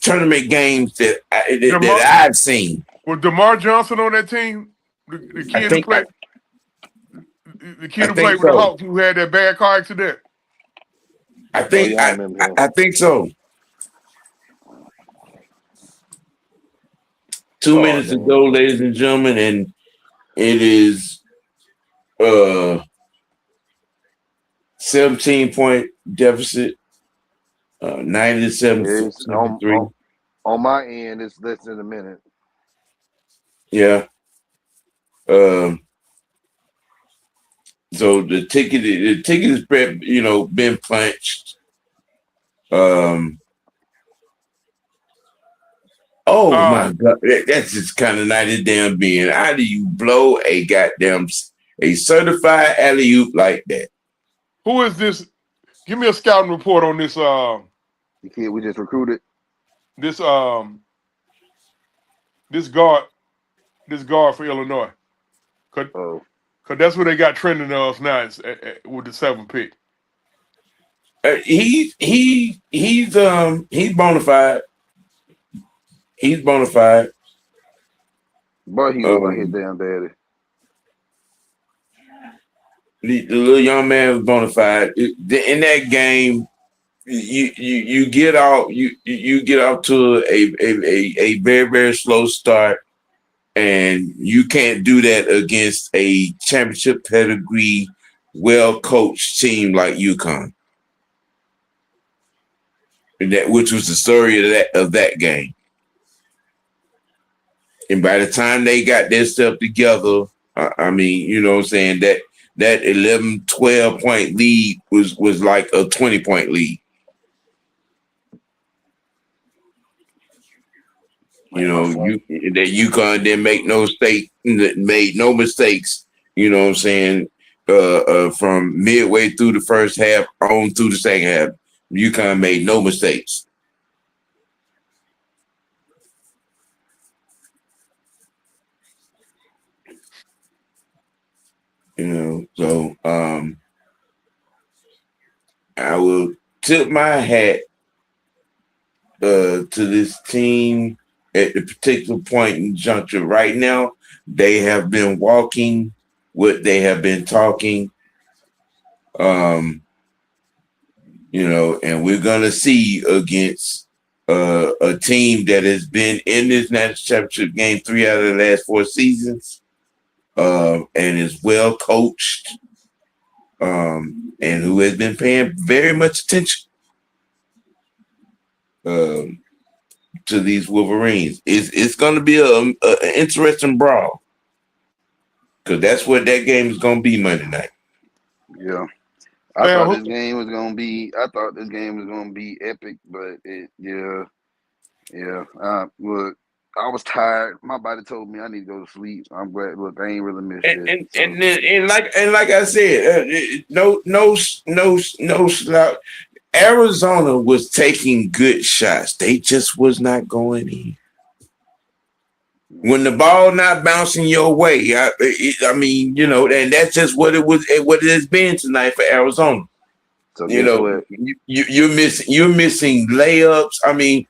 tournament games that I've seen. Was DeMar Johnson on that team? The I kid who think played I think with the so. Hawks who had that bad car accident. I Oh think yeah, I remember him. I think so. 2 Oh minutes to damn. go, ladies and gentlemen, and it is 17-point deficit, 97 It's 73. on my end. It's less than a minute. Yeah. Um, So the ticket is been punched. Um, oh my Um, god, that's just kind of not his damn being. How do you blow a goddamn a certified alley oop like that? who is this? Give me a scouting report on this. The kid we just recruited. This um, this guard, this guard for Illinois. Cause, Oh, 'cause that's what they got trending us now with the 7th pick. He's bona fide. He's bona fide. but he looked like his Um, damn daddy. the little young man was bona fide. In that game, you get out you get off to a very very slow start, and you can't do that against a championship pedigree, well coached team like UConn. And that which was the story of that game. And by the time they got their stuff together, I mean, you know what I'm saying, that 11, 12 point lead was like a 20-point lead. You Man, my know, phone. that UConn didn't made no mistakes. You know what I'm saying? From midway through the first half on through the second half, UConn made no mistakes. You know, so I will tip my hat to this team at the particular point in juncture. Right now, they have been walking what they have been talking. Um, and we're gonna see against a team that has been in this national championship game 3 out of the last 4 seasons, and is well coached, and who has been paying very much attention um, to these Wolverines. It's going to be an interesting brawl, because that's what that game is going to be Monday night. Yeah. I Man, thought this game was gonna be. I thought this game was gonna be epic, but yeah. Look, I was tired. My body told me I need to go to sleep. I'm glad. Look, I ain't really missed And it. and So and, like I said, no slouch. Arizona was taking good shots. They just was not going in. When the ball not bouncing your way, I mean, and that's just what it was. What it has been tonight for Arizona. so guess what? You're missing layups. I mean,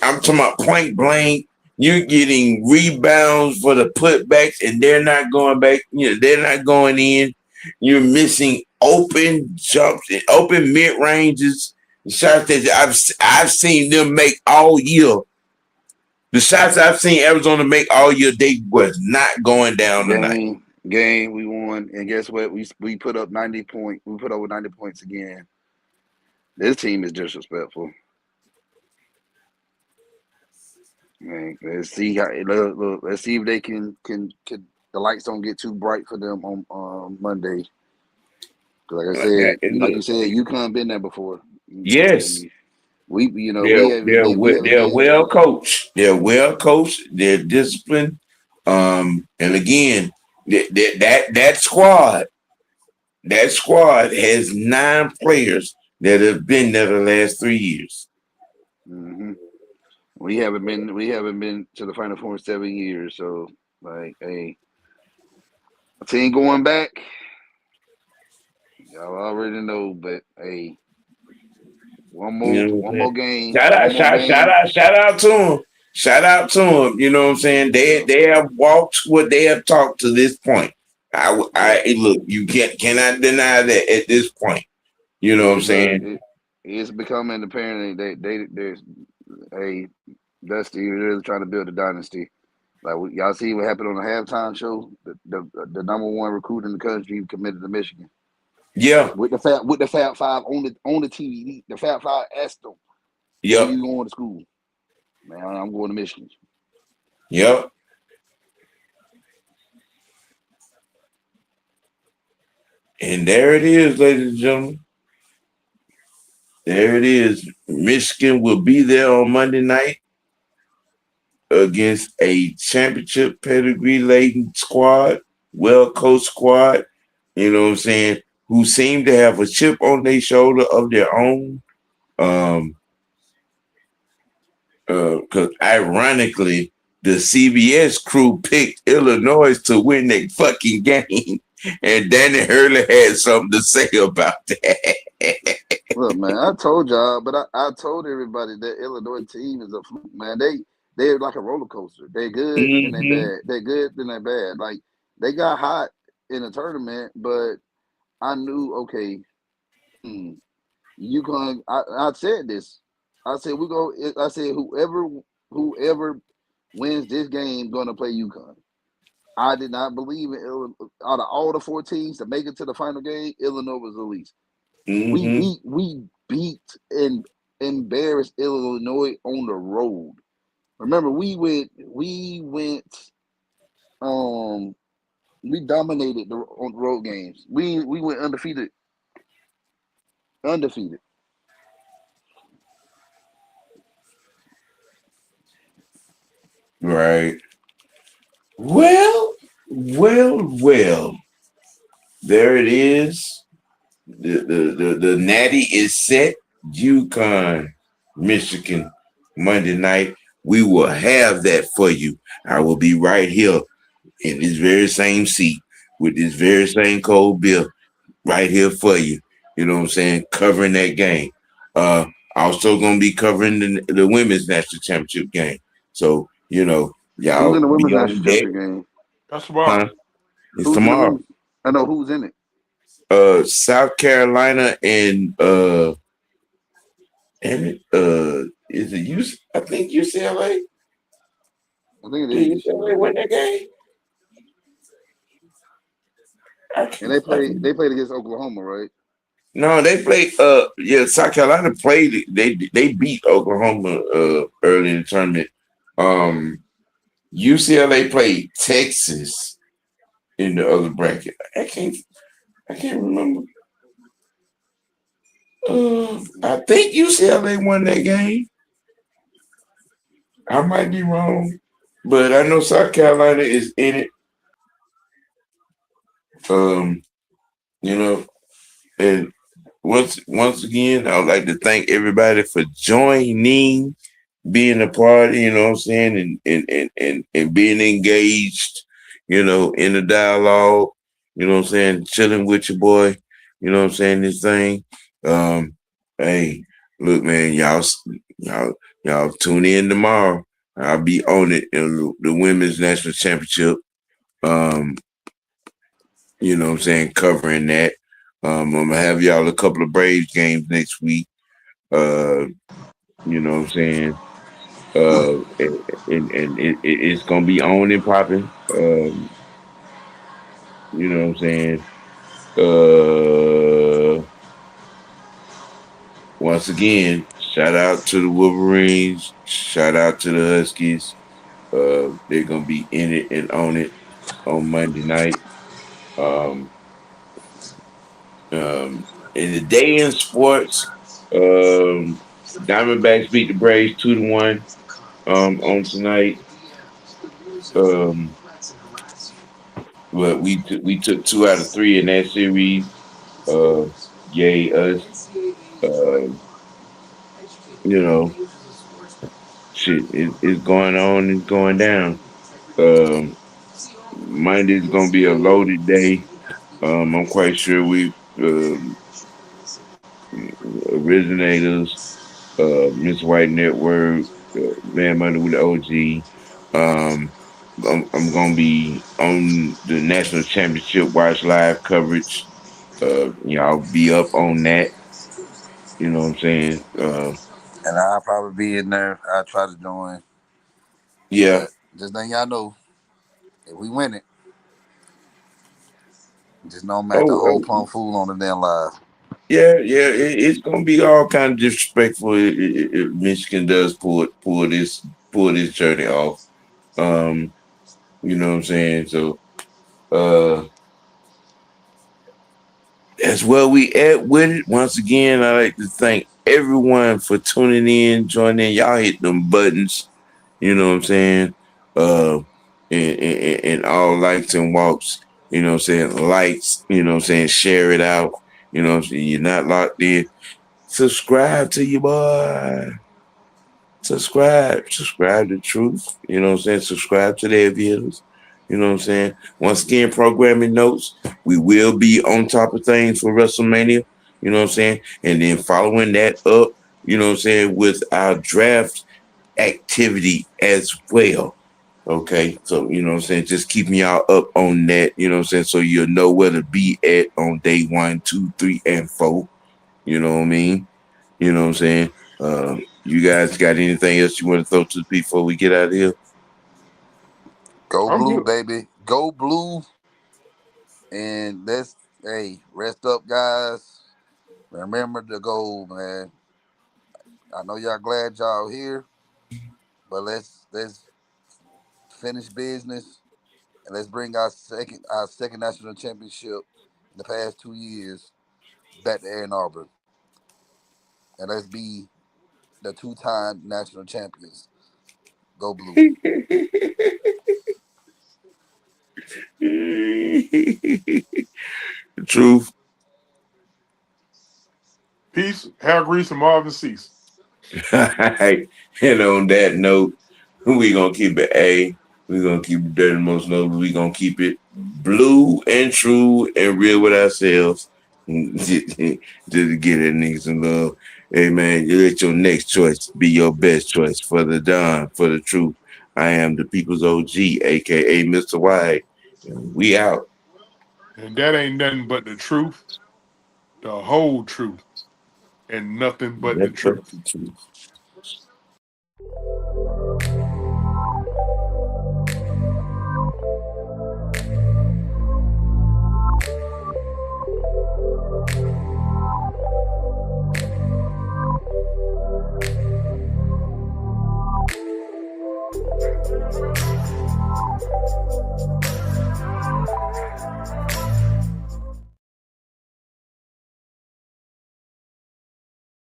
I'm talking about point blank. You're getting rebounds for the putbacks, and they're not going back. They're not going in. You're missing open jumps and open mid ranges, shots that I've seen them make all year. The shots I've seen Arizona make all year, they was not going down tonight. Game, we won, and guess what? We put up 90 points. We put over 90 points again. This team is disrespectful. Man, let's see how. Look, let's see if they can the lights don't get too bright for them on Monday. 'Cause like I said, like you said, UConn been there before. Yes, We haven't they're been. well coached. They're well coached. They're disciplined. And again, that squad has 9 players that have been there the last 3 years. Mm-hmm. We haven't been to the Final Four in 7 years. So like, hey, team going back. Y'all already know, but hey, one You more know what I'm one saying? more game, Shout one out, more game. shout out to them. Shout out to them. You know what I'm saying? Yeah, They have walked what they have talked to this point. yeah. Look. You cannot deny that at this point. You know what I'm saying? It's becoming apparent there's a Dusty really trying to build a dynasty. Like y'all see what happened on the halftime show. The number one recruit in the country committed to Michigan Yeah. with the Fab Five on the TV. The Fab Five asked them, "Where Yep. you going to school?" Man, I'm going to Michigan. Yep. And there it is, ladies and gentlemen. There it is. Michigan will be there on Monday night against a championship pedigree laden squad, well coached squad, you know what I'm saying, who seem to have a chip on their shoulder of their own. Because ironically, the CBS crew picked Illinois to win their fucking game, and Danny Hurley had something to say about that. Look, man, I told y'all, but I told everybody that Illinois team is a fluke, man. They're like a roller coaster. They're good, then they Mm-hmm. bad. They're good, then they bad. Like they got hot in the tournament, but I knew, okay, UConn. I said this. I said we go. I said whoever wins this game gonna play UConn. I did not believe in Illinois. Out of all the 4 teams to make it to the final game, Illinois was the least. Mm-hmm. We beat and embarrassed Illinois on the road. Remember, we dominated on the road games. We went undefeated. Undefeated. Right. Well. There it is. The natty is set. UConn, Michigan, Monday night. We will have that for you. I will be right here in this very same seat with this very same cold beer right here for you. You know what I'm saying? Covering that game. Uh, Also gonna be covering the women's national championship game. So, Who's in y'all the be women's on national deck. championship game? That's tomorrow. Huh? It's Who's in the tomorrow. women's? I know who's in it. South Carolina and is it UC? I think UCLA. I think it Did is UCLA UCLA. win that game? And they played against Oklahoma, right? No, they played. South Carolina played. They beat Oklahoma early in the tournament. Um, UCLA played Texas in the other bracket. I can't remember. I think UCLA won that game. I might be wrong, but I know South Carolina is in it. Um, you know, and once again, I would like to thank everybody for joining, being a part, you know what I'm saying, and being engaged, in the dialogue, you know what I'm saying, chilling with your boy, you know what I'm saying, this thing. Um, hey, look, man, y'all, y'all tune in tomorrow. I'll be on it in the women's national championship. Um, you know what I'm saying, covering that. I'm gonna have y'all a couple of Braves games next week. Uh, you know what I'm saying? And it's gonna be on and popping. You know what I'm saying? Uh, Once again, shout out to the Wolverines, shout out to the Huskies. They're gonna be in it and on it on Monday night. Um, in the day in sports, Diamondbacks beat the Braves 2-1 on tonight. Um, but we took 2 out of 3 in that series. Uh, Yay us. Uh, you know, shit is going on and going down. Um, Monday's gonna be a loaded day. I'm quite sure we originators, Miss White Network, Man Money with the OG. Um, I'm gonna be on the national championship watch live coverage. I'll be up on that. You know what I'm saying? And I'll probably be in there. I'll try to join. Yeah. But just letting y'all know, if we win it, just know I'm at the Oh, whole plum fool on the damn live. yeah. It's gonna be all kind of disrespectful if Michigan does pull this journey off. Um, you know what I'm saying? So, uh, that's where we at with it. Once again, I like to thank everyone for tuning in, joining in. Y'all hit them buttons, you know what I'm saying? Uh, and all likes and walks, you know what I'm saying? Likes, you know what I'm saying? Share it out, you know what I'm saying? You're not locked in. Subscribe to your boy. Subscribe to Truth. You know what I'm saying? Subscribe to their videos. You know what I'm saying? Once again, programming notes. We will be on top of things for WrestleMania. You know what I'm saying? And then following that up, you know what I'm saying, with our draft activity as well. Okay. So, you know what I'm saying? Just keeping y'all up on that, you know what I'm saying? So you'll know where to be at on day 1, 2, 3, and 4. You know what I mean? You know what I'm saying? You guys got anything else you want to throw to the people before we get out of here? Go I'm blue, good. baby. Go blue. And let's rest up, guys. Remember the goal, man. I know y'all glad y'all here, but let's finish business and let's bring our second national championship in the past 2 years back to Ann Arbor, and let's be the two-time national champions. Go blue. Truth. Peace, hair grease, and Marvin Cease. And on that note, we gonna keep it A. We gonna keep it dirty most noble. We gonna keep it blue and true and real with ourselves. Just to get that niggas some love. Hey man, you let your next choice be your best choice for the Don, for the truth. I am the people's OG, aka Mr. White. And we out. And that ain't nothing but the truth, the whole truth, and nothing but the That's but truth. the truth.